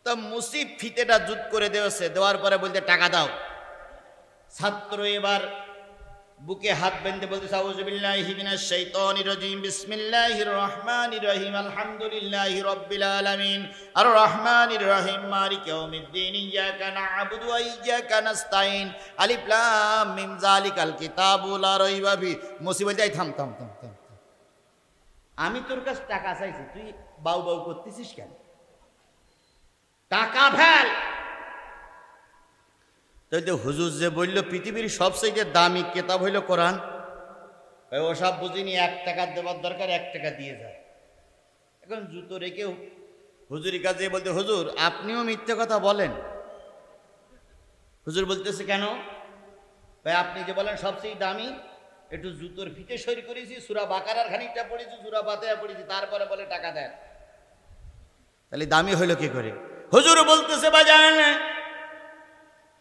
তা মুসি ফিতেটা জুত করে দেওয়াছে, দেওয়ার পরে বলতে টাকা দাও। ছাত্র এবার বুকে হাত বেঁধে বলতেছে, আউযু বিল্লাহি মিনাশ শাইতানির রাজিম, বিসমিল্লাহির রহমানির রহিম, আলহামদুলিল্লাহি রাব্বিল আলামিন, আর রহমানির রহিম, মালিকি ইয়াউমিদ্দিন, ইয়াকা না'বুদু ওয়া ইয়াকা নাস্তাইন, আলিফ লাম মিম, যালিকাল কিতাবু লা রাইবা ফি। মুসিবত যাই, থাম থাম থাম থাম, আমি তোর কাছে টাকা চাইছি, তুই বাউ বাউ করতেছিস কেন? টাকা ফেল। তাই তো হুজুর যে বলল পৃথিবীর সবচেয়ে দামি কিতাব হইল কোরআন, ওসব বুঝিনি, 1 টাকা দেওয়ার দরকার 1 টাকা দিয়ে যায়। এখন জুতো রেখে হুজুরের কাছে বলতে, হুজুর আপনিও মিথ্যে কথা বলেন। হুজুর বলতেছে কেন? ভাই আপনি যে বলেন সবচেয়ে দামি, একটু জুতোর ফিতে সই করেছি, সূরা বাকারার খানিকটা পড়েছি, সূরা ফাতিহা পড়েছি, তারপরে বলে টাকা দেন, তাহলে দামি হইল কি করে? হুজুর বলতেছে, বাজান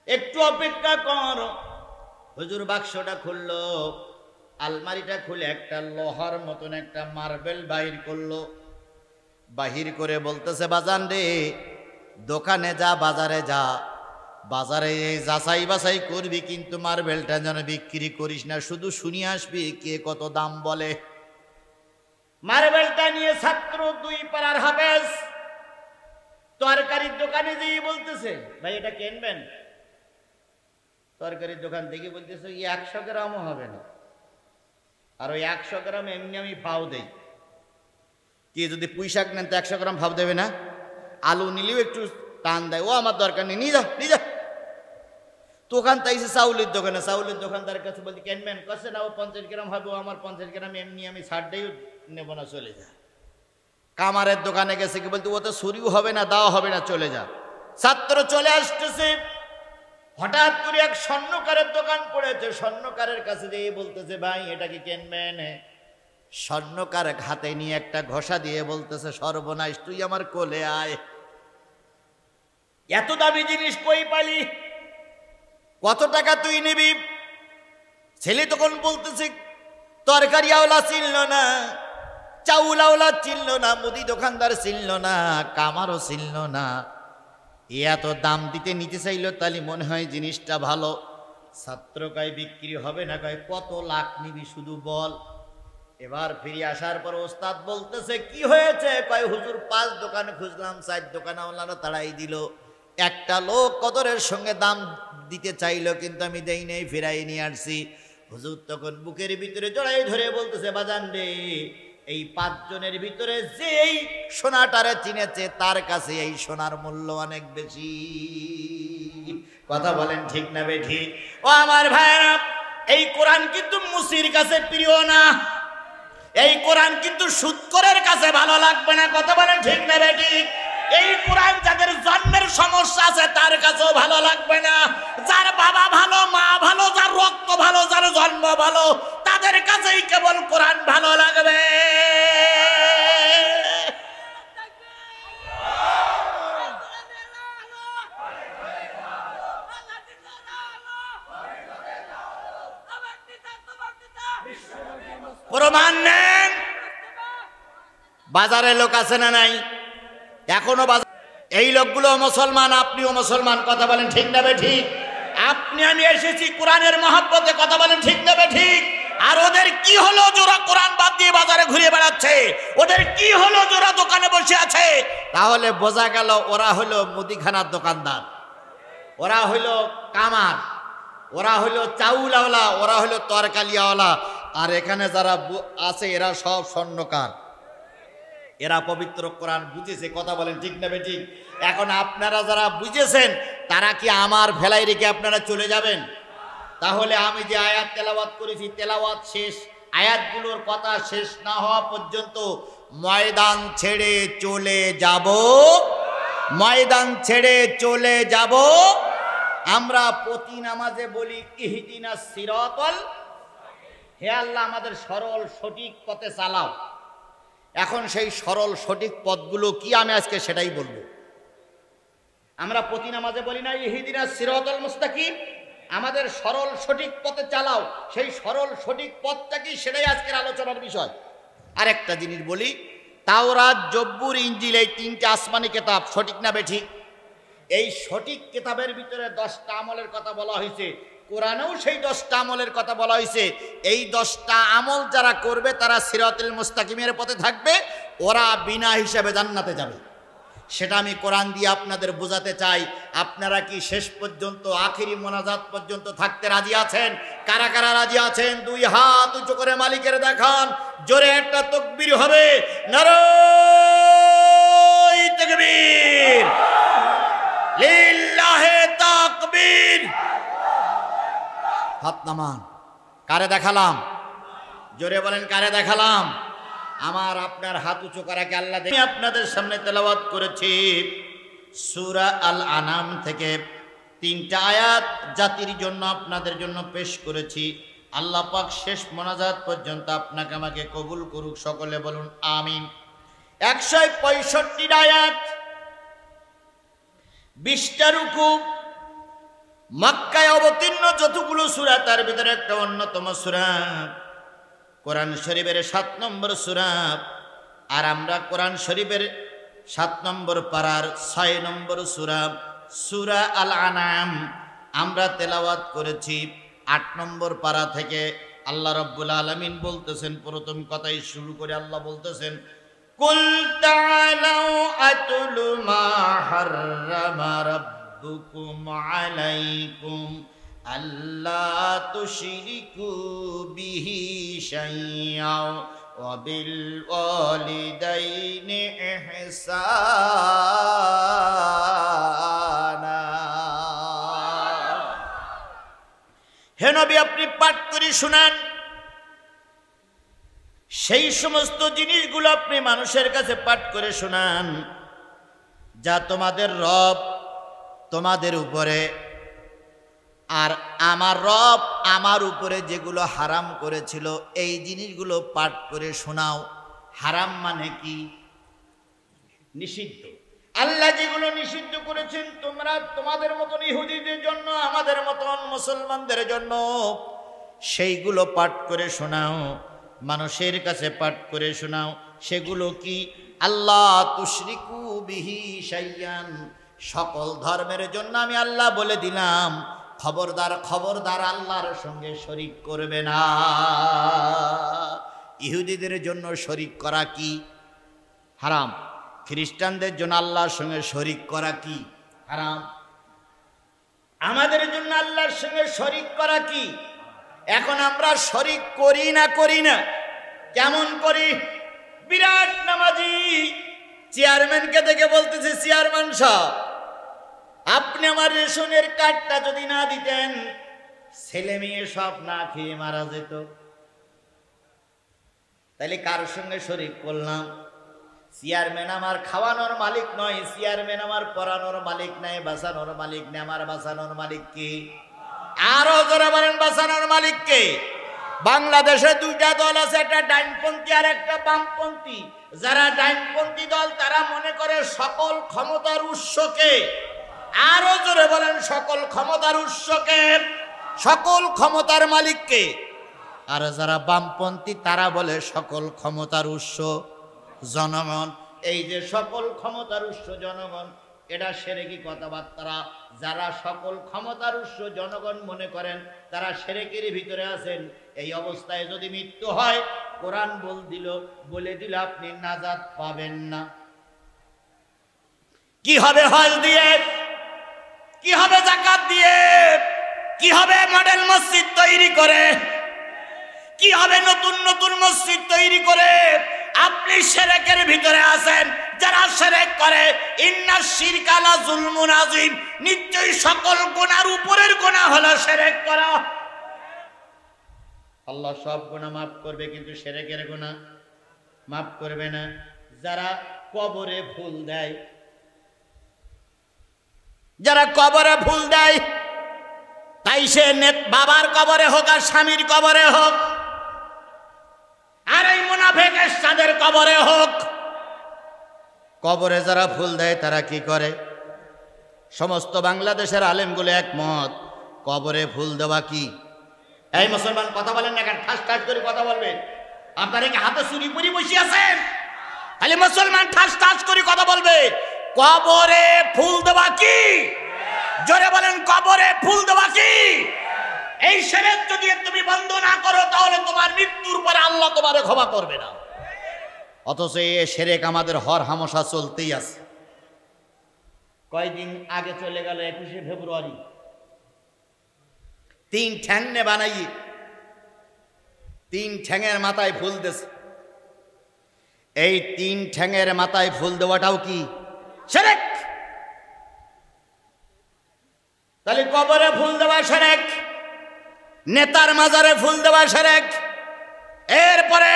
একটু অপেক্ষা কর। হুজুর বাক্সটা খুললো, আলমারিটা খুলে একটা লোহার মতন একটা মার্বেল বাহির করলো। বাহির করে বলতেছে, বাজান রে, দোকানে যা, বাজারে যা, বাজারে যাচাই বাছাই করবি, কিন্তু মার্বেলটা যেন বিক্রি করিস না, শুধু শুনিয়ে আসবি কে কত দাম বলে। মার্বেলটা নিয়ে ছাত্র 2 পাড়ার হাফেজ তরকারির দোকানে যেয়ে বলতেছে, ভাই এটা কিনবেন? তরকারির দোকান থেকে বলতেছে 100 গ্রামও হবে না, আর ওই 100 গ্রাম এমনি আমি ফাও দেই। কি যদি পুঁই শাক নেন তো 100 গ্রাম ফাও দেবে না? আলু নিলেও একটু টান দেয়, ও আমার দরকার নেই, নিয়ে যা নিয়ে যা। দোকান তাইছে চাউলের দোকানে, চাউলের দোকানদার কাছে বলতে কিনবেন? কাছে না, ও 50 গ্রাম হবে, ও আমার 50 গ্রাম এমনি আমি ছাড় দেই, নেব না, চলে যা। কামারের দোকানে গেছে, কি বলতে, ও তো ছুরিও হবে না, দাও হবে না, চলে যা। ছাত্র চলে আসতেছে, হঠাৎ করে এক স্বর্ণকারের দোকান পড়েছে, স্বর্ণকারের কাছে যেয়ে বলতেছে, ভাই এটা কি কিনবেন? স্বর্ণকার হাতে নিয়ে একটা ঘষা দিয়ে বলতেছে, সর্বনাশ, তুই আমার কোলে আয়, এত দামি জিনিস কই পালি, কত টাকা তুই নিবি? ছেলে তখন বলতেছে, তরকারি আওলা চিনল না, চাউল আওলা চিনল না, মুদি দোকানদার চিনল না, কামারও চিনল না, এত দাম দিতে নিতে চাইল, তাহলে মনে হয় জিনিসটা ভালো। ছাত্র কয়, বিক্রি হবে না, কয় কত লাখ নিবি শুধু বল। এবার ফিরে আসার পর ওস্তাদ বলতেছে, কি হয়েছে? কয়, হুজুর 5 দোকান খুঁজলাম, 4 দোকান ওনারা তাড়াই দিল, একটা লোক কদরের সঙ্গে দাম দিতে চাইলো, কিন্তু আমি দেই নেই, ফিরাই নিয়ে আসছি। হুজুর তখন বুকের ভিতরে জড়াই ধরে বলতেছে, বাজান রে, এই 5 জনের ভিতরে যে এই সোনাটারে চিনেছে, তার কাছে এই সোনার মূল্য অনেক বেশি। কথা বলেন ঠিক না বেঠিক? ও আমার ভাইরা, এই কোরআন কিন্তু মুসির কাছে প্রিয় না, এই কোরআন কিন্তু সুদখোরের কাছে ভালো লাগবে না। কথা বলেন ঠিক না বেঠিক? এই কোরআন যাদের জন্মের সমস্যা আছে তার কাছেও ভালো লাগবে না, যার বাবা ভালো, মা ভালো, যার রক্ত ভালো, যার জন্ম ভালো, তাদের কাছেই কেবল কোরআন ভালো লাগবে। প্রমাণ নেন, বাজারে লোক আছে না নাই? এখনো বাজার, এই লোকগুলো মুসলমান, আপনিও মুসলমান। কথা বলেন ঠিক না বেঠিক? আপনি আমি এসেছি কোরআনের মহব্বতে। কথা বলেন ঠিক না বেঠিক? আর ওদের কি হলো, যারা কোরআন বাদ দিয়ে বাজারে ঘুরে বেড়াচ্ছে? ওদের কি হলো, যারা দোকানে বসে আছে? তাহলে বোঝা গেল ওরা হলো মুদিখানার দোকানদার, ওরা হইলো কামার, ওরা হইলো চাউলওয়ালা, ওরা হইলো তরকারিওয়ালা। আর এখানে যারা আছে এরা সব স্বর্ণকার, এরা পবিত্র কোরআন বুঝেছে। কথা বলেন ঠিক না বেঠিক? এখন আপনারা যারা বুঝেছেন, তারা কি আমার ফেলাই রেখে আপনারা চলে যাবেন? তাহলে আমি যে আয়াত তেলাওয়াত করেছি, তেলাওয়াত শেষ, আয়াতগুলোর কথা শেষ না হওয়া পর্যন্ত ময়দান ছেড়ে চলে যাব, ময়দান ছেড়ে চলে যাব। আমরা প্রতি নামাজে বলি, ইহদিনাস সিরাতাল, হে আল্লাহ আমাদের সরল সঠিক পথে চালাও। এখন সেই সরল সঠিক পথগুলো কি, আমি আজকে সেটাই বলবো। আমরা প্রতি নামাজে বলি না, ইহদিনাস সিরাতাল মুস্তাকিম, আমাদের সরল সঠিক পথে চালাও। সেই সরল সঠিক পথটা কি, সেটাই আজকের আলোচনার বিষয়। আরেকটা জিনিস বলি, তাওরাত, জব্বুর, ইনজিল, এই 3টে আসমানি কিতাব, সঠিক না বেঠিক? এই সঠিক কিতাবের ভিতরে 10টা আমলের কথা বলা হয়েছে, কোরআনেও সেই 10টা আমলের কথা বলা হয়েছে। এই 10টা আমল যারা করবে তারা সিরাতুল মুস্তাকিমের পথে থাকবে, ওরা বিনা হিসাবে জান্নাতে যাবে। সেটা আমি কোরআন দিয়ে আপনাদের বোঝাতে চাই। আপনারা কি শেষ পর্যন্ত, আখিরি মোনাজাত পর্যন্ত থাকতে রাজি আছেন? কারা কারা রাজি আছেন? 2 হাত উঁচু করে মালিকের দেখান। জোরে একটা তাকবীর হবে, নারায়ে তাকবীর, লিল্লাহে তাকবীর। হাত নামান। কারে দেখালাম? জোরে বলেন, কারে দেখালাম? আমার আপনার হাত উঁচু করাকে আল্লাহ দেখে। আমি আপনাদের সামনে তেলাওয়াত করেছি সূরা আল আনাম থেকে 3টা আয়াত, জাতির জন্য, আপনাদের জন্য পেশ করেছি। আল্লাহ পাক শেষ মোনাজাত পর্যন্ত আপনাকে আমাকে কবুল করুক। সকলে বলুন আমিন। 165 আয়াত, 20টা রুকু। মক্কায় অবতীর্ণ যতগুলো সূরা, তার ভিতরে একটা অন্যতম সূরা কোরআন শরীফের 7 নম্বর সূরা, আর আমরা কোরআন শরীফের 7 নম্বর পারার 6 নম্বর সূরা, সূরা আল আনাম আমরা তেলাওয়াত করেছি। 8 নম্বর পারা থেকে আল্লাহ রাব্বুল আলামিন বলতেছেন, প্রথম কথাই শুরু করে আল্লাহ বলতেছেন, কুল তাআলাউ আতলু মা হাররামা রাব্বুকুম আলাইকুম আল্লা তুশরিকু বিহি শাইআ ওয়া বিল ওয়ালিদাইনি ইহসানা। হে নবী, আপনি পাঠ করে শোনান সেই সমস্ত জিনিসগুলো, আপনি মানুষের কাছে পাঠ করে শোনান যা তোমাদের রব তোমাদের উপরে আর আমার রব আমার উপরে যেগুলো হারাম করেছিল এই জিনিসগুলো পাঠ করে শোনাও। হারাম মানে কি? নিষিদ্ধ। আল্লাহ যেগুলো নিষিদ্ধ করেছেন তোমরা তোমাদের মতন ইহুদিদের জন্য, আমাদের মতন মুসলমানদের জন্য, সেইগুলো পাঠ করে শোনাও, মানুষের কাছে পাঠ করে শোনাও। সেগুলো কি? আল্লাহ তুশরিকু বিহি শাইয়ান, সকল ধর্মের জন্য আমি আল্লাহ বলে দিলাম, খবরদার খবরদার আল্লাহর সঙ্গে শরিক করবে না। ইহুদিদের জন্য শরিক করা কি? হারাম। খ্রিস্টানদের জন্য আল্লাহর সঙ্গে শরিক করা কি? হারাম। আমাদের জন্য আল্লাহর সঙ্গে শরিক করা কি? এখন আমরা শরিক করি না? করি না। কেমন করি? বিরাট নামাজি চেয়ারম্যানকে দেখে বলতেছে, চেয়ারম্যান সাহেব, আপনি আমার রেশনের কার্ডটা যদি না দিতেন ছেলে মেয়ে সব না খেয়ে মারা যেত। তাহলে কার সঙ্গে শরিক করলাম? চেয়ারম্যান আমার খাওয়ানোর মালিক নয়, চেয়ারম্যান আমার পড়ানোর মালিক নয়, বাঁচানোর মালিক নয়। আমার বাঁচানোর মালিক কে? আরো জোরে বলেন, বাঁচানোর মালিক কে? বাংলাদেশে দুইটা দল আছে, একটা ডাইনপন্থী আর একটা বামপন্থী। যারা ডাইনপন্থী দল তারা মনে করে সকল ক্ষমতার উৎসকে। আরো জোরে বলেন, সকল ক্ষমতার উৎসকে, সকল ক্ষমতার মালিককে। আর যারা বামপন্থী তারা বলে সকল ক্ষমতার উৎস জনগণ। এই যে সকল ক্ষমতার উৎস জনগণ, এটা শিরকি কথাবার্তা। যারা সকল ক্ষমতার উৎস জনগণ মনে করেন তারা শিরকের ভিতরে আছেন। এই অবস্থায় যদি মৃত্যু হয়, কোরআন বলে দিল আপনি নাজাত পাবেন না। কি হবে হজ দিয়ে? কি হবে যাকাত দিয়ে? কি হবে মডেল মসজিদ তৈরি করে? কি হবে নতুন নতুন মসজিদ তৈরি করে? আপনি শিরকের ভিতরে আছেন। যারা শিরক করে, ইন্নাশ শিরকা লা যুলমুন আযীম, নিশ্চয়ই সকল গুনার উপরের গুনাহ হলো শিরক করা। আল্লাহ সব গুনাহ মাফ করবে, কিন্তু শিরকের গুনাহ মাফ করবে না। যারা কবরে ফুল দেয়, যারা কবরে ফুল দেয়, তাই সে বাবার কবরে হোক আর স্বামীর কবরে হোক, আর এই মুনাফিক এরশাদের কবরে হোক, কবরে যারা ফুল দেয় তারা কি করে? সমস্ত বাংলাদেশের আলেমগুলো একমত, কবরে ফুল দেওয়া কি? এই মুসলমান কথা বলেন না কেন? ঠাস ঠাস করে কথা বলবেন। আপনারা কি হাতে চুরি পরি বসে আছেন? খালি মুসলমান ঠাস ঠাস করে কথা বলবে। কবরে ফুল দেওয়া কি? জোরে বলেন, কবরে ফুল দেওয়া কি? এই শিরক যদি তুমি বন্ধ না করো তাহলে তোমার মৃত্যুর পরে আল্লাহ তোমারে ক্ষমা করবে না। অথচ এই শিরক আমাদের হর হামেশা চলতেই আছে। কয়দিন আগে চলে গেল 21শে ফেব্রুয়ারি, 3 ঠ্যাং নে বানাই, 3 ঠ্যাঙের মাথায় ফুল দিয়েছে। এই 3 ঠ্যাঙের মাথায় ফুল দেওয়াটাও কি শিরক? তাহলে কবরে ফুল দেওয়া শিরক, নেতার মাজারে ফুল দেওয়া শিরক, এরপরে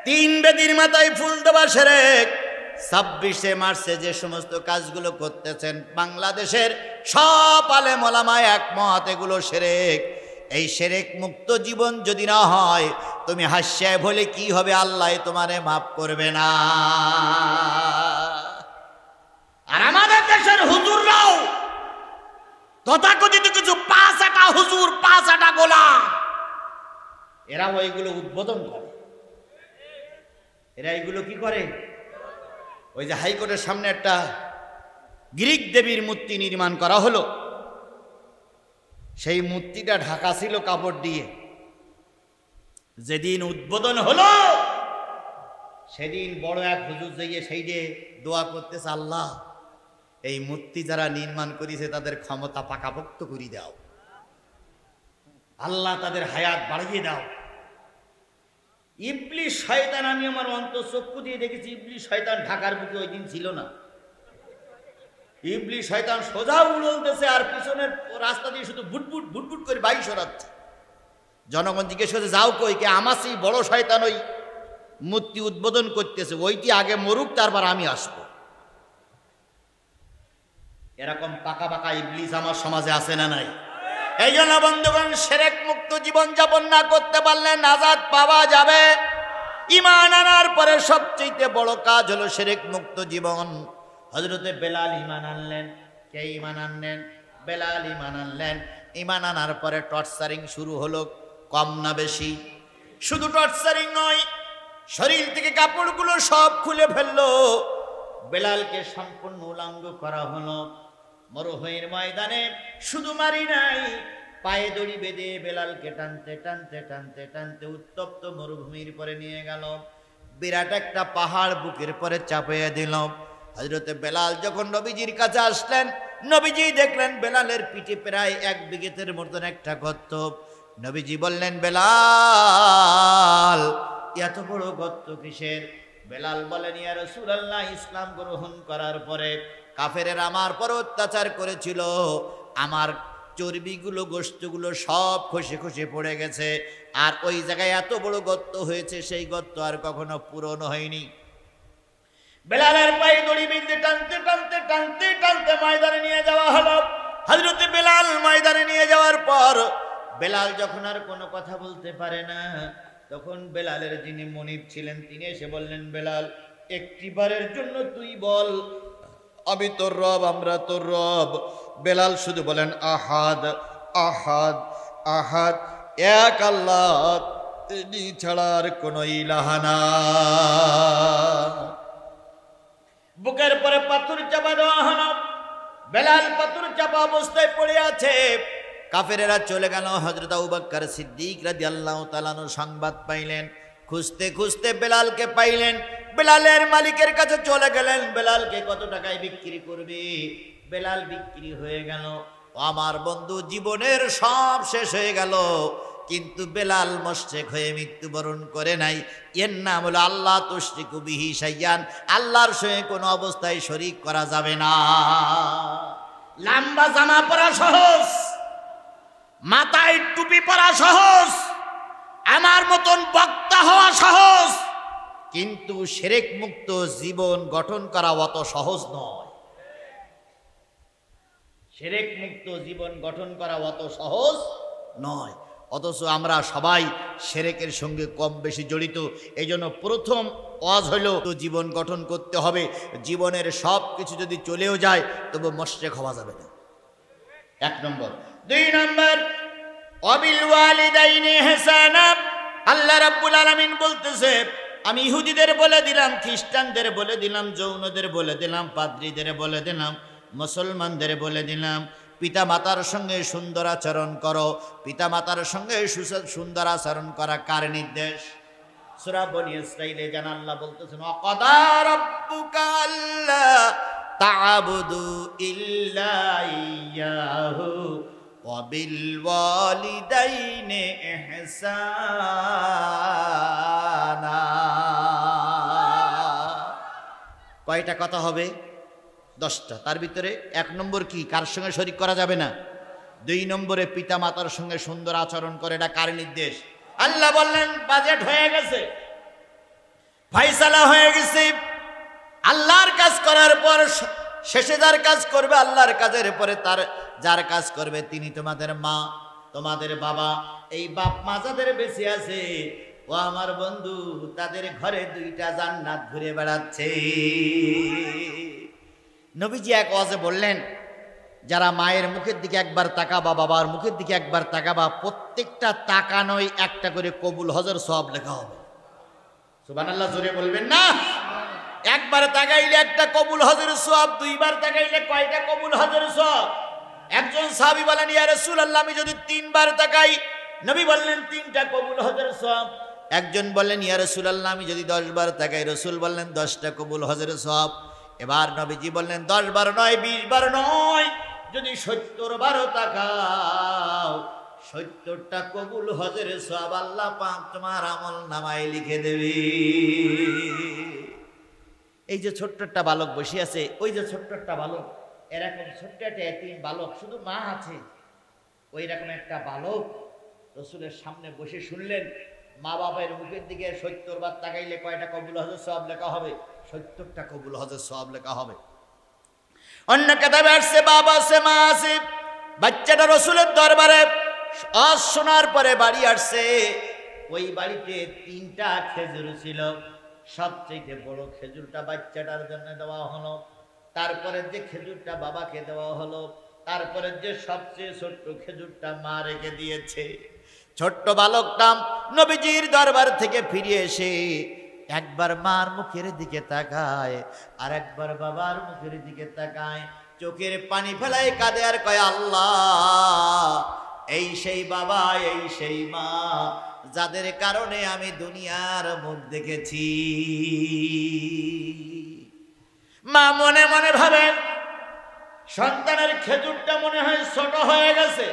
3 বেদির মাথায় ফুল দেওয়া শিরক। 26শে মার্চে যে সমস্ত কাজগুলো করতেছেন বাংলাদেশের সব আলেম ওলামা একমত, এগুলো শিরক। এই শিরক মুক্ত জীবন যদি না হয়, তুমি হাস্যায় বলে কি হবে? আল্লাহ তোমারে মাফ করবে না। আর আমাদের দেশের হুজুররাও তথাকথিত কিছু 5 আটা হুজুর, 5 আটা গোলাম, এরা ওইগুলো উদ্বোধন করে। এরা এইগুলো কি করে? ওই যে হাইকোর্টের সামনে একটা গ্রিক দেবীর মূর্তি নির্মাণ করা হলো, সেই মূর্তিটা ঢাকা ছিল কাপড় দিয়ে। যেদিন উদ্বোধন হলো সেদিন বড় এক হুজুর যাইয়ে সেই যে দোয়া করতেছে, আল্লাহ এই মূর্তি যারা নির্মাণ করেছে তাদের ক্ষমতা পাকাপোক্ত করে দাও, আল্লাহ তাদের হায়াত বাড়িয়ে দাও। ইবলিস শয়তান, আমি আমার অন্তঃচক্ষু দিয়ে দেখেছি, ইবলিস শয়তান ঢাকার বুকে ওই দিন ছিল না। ইবলিস শয়তান সোজা উড়লতেছে আর পিছনের রাস্তা দিয়ে শুধু বুটবুট বুটবুট করে বাইক সরাচ্ছে। জনগণ জিজ্ঞেস করছে, যাও কই? কে আমাসি বড় শয়তান ওই মূর্তি উদ্বোধন করতেছে, ওইটি আগে মরুক তারপর আমি আসবো। এরকম পাকা পাকা ইবলিস আমার সমাজে আছে না নাই? এই জন্য বন্ধুগণ, শিরক মুক্ত জীবন যাপন না করতে পারলে নাজাত পাওয়া যাবে। ঈমান আনার পরে সবচেয়ে বড় কাজ হলো শিরক মুক্ত জীবন। হযরতে বেলাল ঈমান আনলেন। কে ঈমান আনলেন? বেলাল ঈমান আনলেন। ঈমান আনার পরে টর্চারিং শুরু হলো, কম না বেশি? শুধু টর্চারিং নয়, শরীর থেকে কাপড়গুলো সব খুলে ফেললো। বেলালকে সম্পূর্ণ উলঙ্গ করা হলো। মরুভূমির ময়দানে শুধু মারি নাই, পায়ে দড়ি বেঁধে বেলালকে টানতে টানতে টানতে টানতে উত্তপ্ত মরুভূমির পরে নিয়ে গেল। বিরাট একটা পাহাড় বুকের পরে চাপিয়ে দিল। হযরতে বেলাল যখন নবীজির কাছে আসলেন, নবীজি দেখলেন বেলালের পিঠে প্রায় 1 বিঘতের মতন একটা গর্ত। নবীজি বললেন, বেলাল এত বড় গর্ত কিসের? বেলাল বলেন, ইয়া রাসূলুল্লাহ, ইসলাম গ্রহণ করার পরে কাফেরেরা আমার পর অত্যাচার করেছিল, আমার চর্বিগুলো গোশতগুলো সব খসে খসে পড়ে গেছে, আর ওই জায়গায় এত বড় গর্ত হয়েছে, সেই গর্ত আর কখনো পূরণ হয়নি। বেলালের পায়ে দড়ি বেঁধে টানতে টানতে টানতে টানতে ময়দানে নিয়ে যাওয়া হলো। হযরতে বেলাল ময়দানে নিয়ে যাওয়ার পর বেলাল যখন আর কোনো কথা বলতে পারে না, তখন বেলালের যিনি মনিব ছিলেন তিনি এসে বললেন, বেলাল একটিবারের জন্য তুই বল, আমি তোর রব, আমরা তোর রব। বেলাল শুধু বলেন, আহাদ আহাদ আহাদ, এক আল্লাহ, তিনি ছাড়া আর কোনো ইলাহা নাই। বুকের পরে পাথর চাপা দেওয়া হলো। বেলাল পাথর চাপা অবস্থায় পড়ে আছে। কাফেরেরা চলে গেল। হযরত আবু বকর সিদ্দিক রাদিয়াল্লাহু তাআলা সংবাদ পাইলেন। খুঁজতে খুঁজতে বেলালকে পাইলেন। বেলালের মালিকের কাছে চলে গেলেন, বেলালকে কত টাকায় বিক্রি করবে? বেলাল বিক্রি হয়ে গেল। আমার বন্ধু, জীবনের সব শেষ হয়ে গেল, কিন্তু বেলাল মুশরিক হয়ে মৃত্যুবরণ করে নাই। এর নাম হলো আল্লাহ তুশরিকু বিহি শাইয়ান, আল্লাহর সঙ্গে কোনো অবস্থায় শরীক করা যাবে না। লম্বা জামা পরা সহজ, মাথায় টুপি পরা সহজ, আমার মতন বক্তা হওয়া সহজ, কিন্তু শিরক মুক্ত জীবন গঠন করা অত সহজ নয়। শিরক মুক্ত জীবন গঠন করা অত সহজ নয়। অথচ আমরা সবাই শিরকের সঙ্গে কম বেশি জড়িত। এই জন্য প্রথম ওয়াজ হইল জীবন গঠন করতে হবে। জীবনের সব কিছু যদি চলেও যায় তবু মুশরিক হওয়া যাবে না, 1 নম্বর। 2 নম্বর, ওয়াবিল ওয়ালিদাইনি ইহসানা। আল্লাহ রাব্বুল আলামিন বলতেছে, আমি ইহুদিদের বলে দিলাম, খ্রিস্টানদের বলে দিলাম, যৌনদের বলে দিলাম, পাদ্রীদের বলে দিলাম, মুসলমানদের বলে দিলাম, পিতা মাতার সঙ্গে সুন্দর আচরণ করো। পিতা মাতার সঙ্গে সুন্দর আচরণ করা কার নির্দেশ? সূরা বনী ইসরাঈলে জান আল্লাহ বলতেছেন, ওয়াকাদা রাব্বুকা আল্লা তা'বুদু ইল্লা ইয়্যাহু ওয়া বিল ওয়ালিদাইনি ইহসানা। কয়টা কথা হবে? 10টা। তার ভিতরে 1 নম্বর কি? কার সঙ্গে শরীক করা যাবে না। 2 নম্বরে পিতা মাতার সঙ্গে সুন্দর আচরণ করে। এটা কার নির্দেশ? আল্লাহ বললেন, বাজেট হয়ে গেছে, ফয়সালা হয়ে গেছে। আল্লাহর কাজ করার পর শেষে যার কাজ করবে, আল্লাহর কাজের পরে তার যার কাজ করবে তিনি তোমাদের মা, তোমাদের বাবা। এই বাপ মা যাদের বেঁচে আছে, ও আমার বন্ধু, তাদের ঘরে 2টা জান্নাত ঘুরে বেড়াচ্ছে। নবীজি এক ওয়াজে বললেন, যারা মায়ের মুখের দিকে একবার তাকাবা, বাবার মুখের দিকে একবার তাকাবা, প্রত্যেকটা তাকানোই একটা করে কবুল হজের সওয়াব লেখা হবে। সুবহানাল্লাহ জোরে বলবেন না? একবার তাকাইলে একটা কবুল হজের সওয়াব, দুইবার তাকাইলে কয়টা কবুল হজের সওয়াব? একজন সাহাবী বলেন, ইয়া রাসূলুল্লাহ, আমি যদি 3 বার তাকাই, নবী বললেন 3টা কবুল হজের সওয়াব। একজন বললেন, ইয়া রাসূলুল্লাহ, আমি যদি 10 বার তাকাই, রাসূল বললেন 10টা কবুল হজের সওয়াব। এবার নবীজি বললেন 10 বার নয়, 20 বার নয়, যদি 70 বারও তাকাও, 70টা কবুল হজের সওয়াব আল্লাহ পাক তোমার আমল নামায় লিখে দেবে। এই যে ছোট্ট একটা বালক বসে আছে, ওই যে ছোট্ট একটা বালক, এরকম ছোট্ট একটা এতিম বালক, শুধু মা আছে, ওই রকম একটা বালক রসুলের সামনে বসে শুনলেন মা বাবার মুখের দিকে 70 বার তাকাইলে কয়টা কবুল হজের সওয়াব লেখা হবে? 70টা কবুল হজের সওয়াব লেখা হবে। অন্য কিতাবে আসছে বাবা আছে, মা আছে, বাচ্চাটা রসুলের দরবারে আজ শোনার পরে বাড়ি আসছে। ওই বাড়িতে 3টা খেজুর ছিল, সবচেয়ে বড় খেজুরটা বাচ্চাটার জন্য দেওয়া হলো, তারপরে যে খেজুরটা বাবাকে দেওয়া হলো, তারপরে যে সবচেয়ে ছোট্ট খেজুরটা মা রেখে দিয়েছে। ছোট্ট বালকটা নবীজির দরবার থেকে ফিরে এসে একবার মার মুখের দিকে তাকায়, আর একবার বাবার মুখের দিকে তাকায়, চোখের পানি ফেলায়, কাঁদে আর কয়, আল্লাহ, এই সেই বাবা, এই সেই মা, যাদের কারণে আমি দুনিয়ার মুখ দেখেছি। মা মনে মনে ভাবে, সন্তানের খেজুরটা মনে হয় ছোট হয়ে গেছে,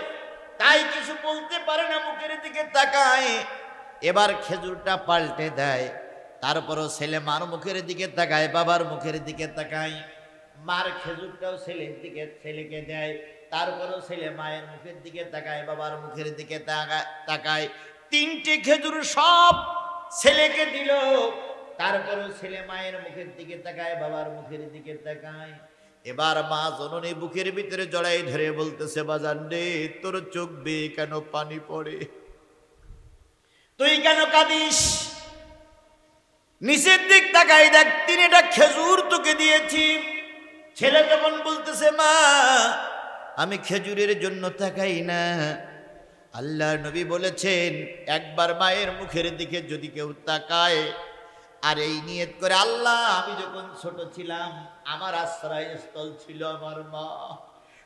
তাই কিছু বলতে পারে না, মুখের দিকে তাকায়। এবার খেজুরটা পাল্টে দেয়, তারপরও ছেলে মার মুখের দিকে তাকায়, বাবার মুখের দিকে তাকায়। মার খেজুরটাও ছেলেকে দেয়, তারপরও ছেলে মায়ের মুখের দিকে তাকায়, বাবার মুখের দিকে তাকায়। 3টে খেজুর সব ছেলেকে দিল, তারপরও ছেলে মায়ের মুখের দিকে তাকায়, বাবার মুখের দিকে তাকায়। এবার মা জননী বুকের ভিতরে জড়াই ধরে বলতেছে, বাজান রে, তোর চোখ বেয়ে কেন পানি পড়ে? তুই কেন কাঁদিস? নিচের দিক তাকাই দেখ, 3টা খেজুর তোকে দিয়েছি। ছেলে তখন বলতেছে, মা, আমি খেজুরের জন্য তাকাই না, আল্লাহর নবী বলেছেন একবার মায়ের মুখের দিকে যদি কেউ তাকায় আর এই নিয়ত করে, আল্লাহ, আমি যখন ছোট ছিলাম আমার আশ্রয়স্থল ছিল আমার মা।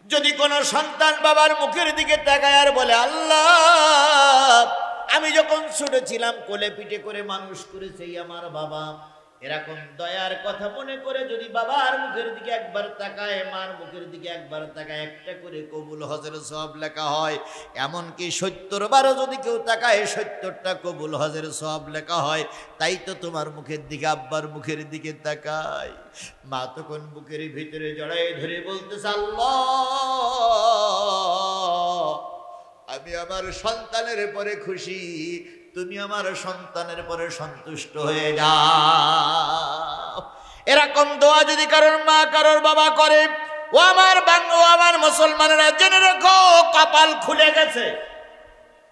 যদি কোনো সন্তান বাবার মুখের দিকে তাকায় আর বলে, আল্লাহ, আমি যখন ছোট ছিলাম কোলে পিঠে করে মানুষ করেছে আমার বাবা, এরকম দয়ার কথা মনে করে যদি বাবার মুখের দিকে একবার তাকায়, মার মুখের দিকে একবার তাকায়, একটা করে কবুল হজের সওয়াব লেখা হয়। এমনকি 70 বারও যদি কেউ তাকায়, 70টা কবুল হজের সওয়াব লেখা হয়। তাই তো তোমার মুখের দিকে, আব্বার মুখের দিকে তাকায়। মা তখন বুকের ভিতরে জড়াই ধরে বলতেছে, আল্লাহ, আমি আমার সন্তানের পরে খুশি, তুমি আমার সন্তানের পরে সন্তুষ্ট হয়ে যাও। এরকম দোয়া যদি কারোর মা কারোর বাবা করে, ও আমার বাংলা, ও আমার মুসলমানেরা, জেনে রাখো, কপাল খুলে গেছে।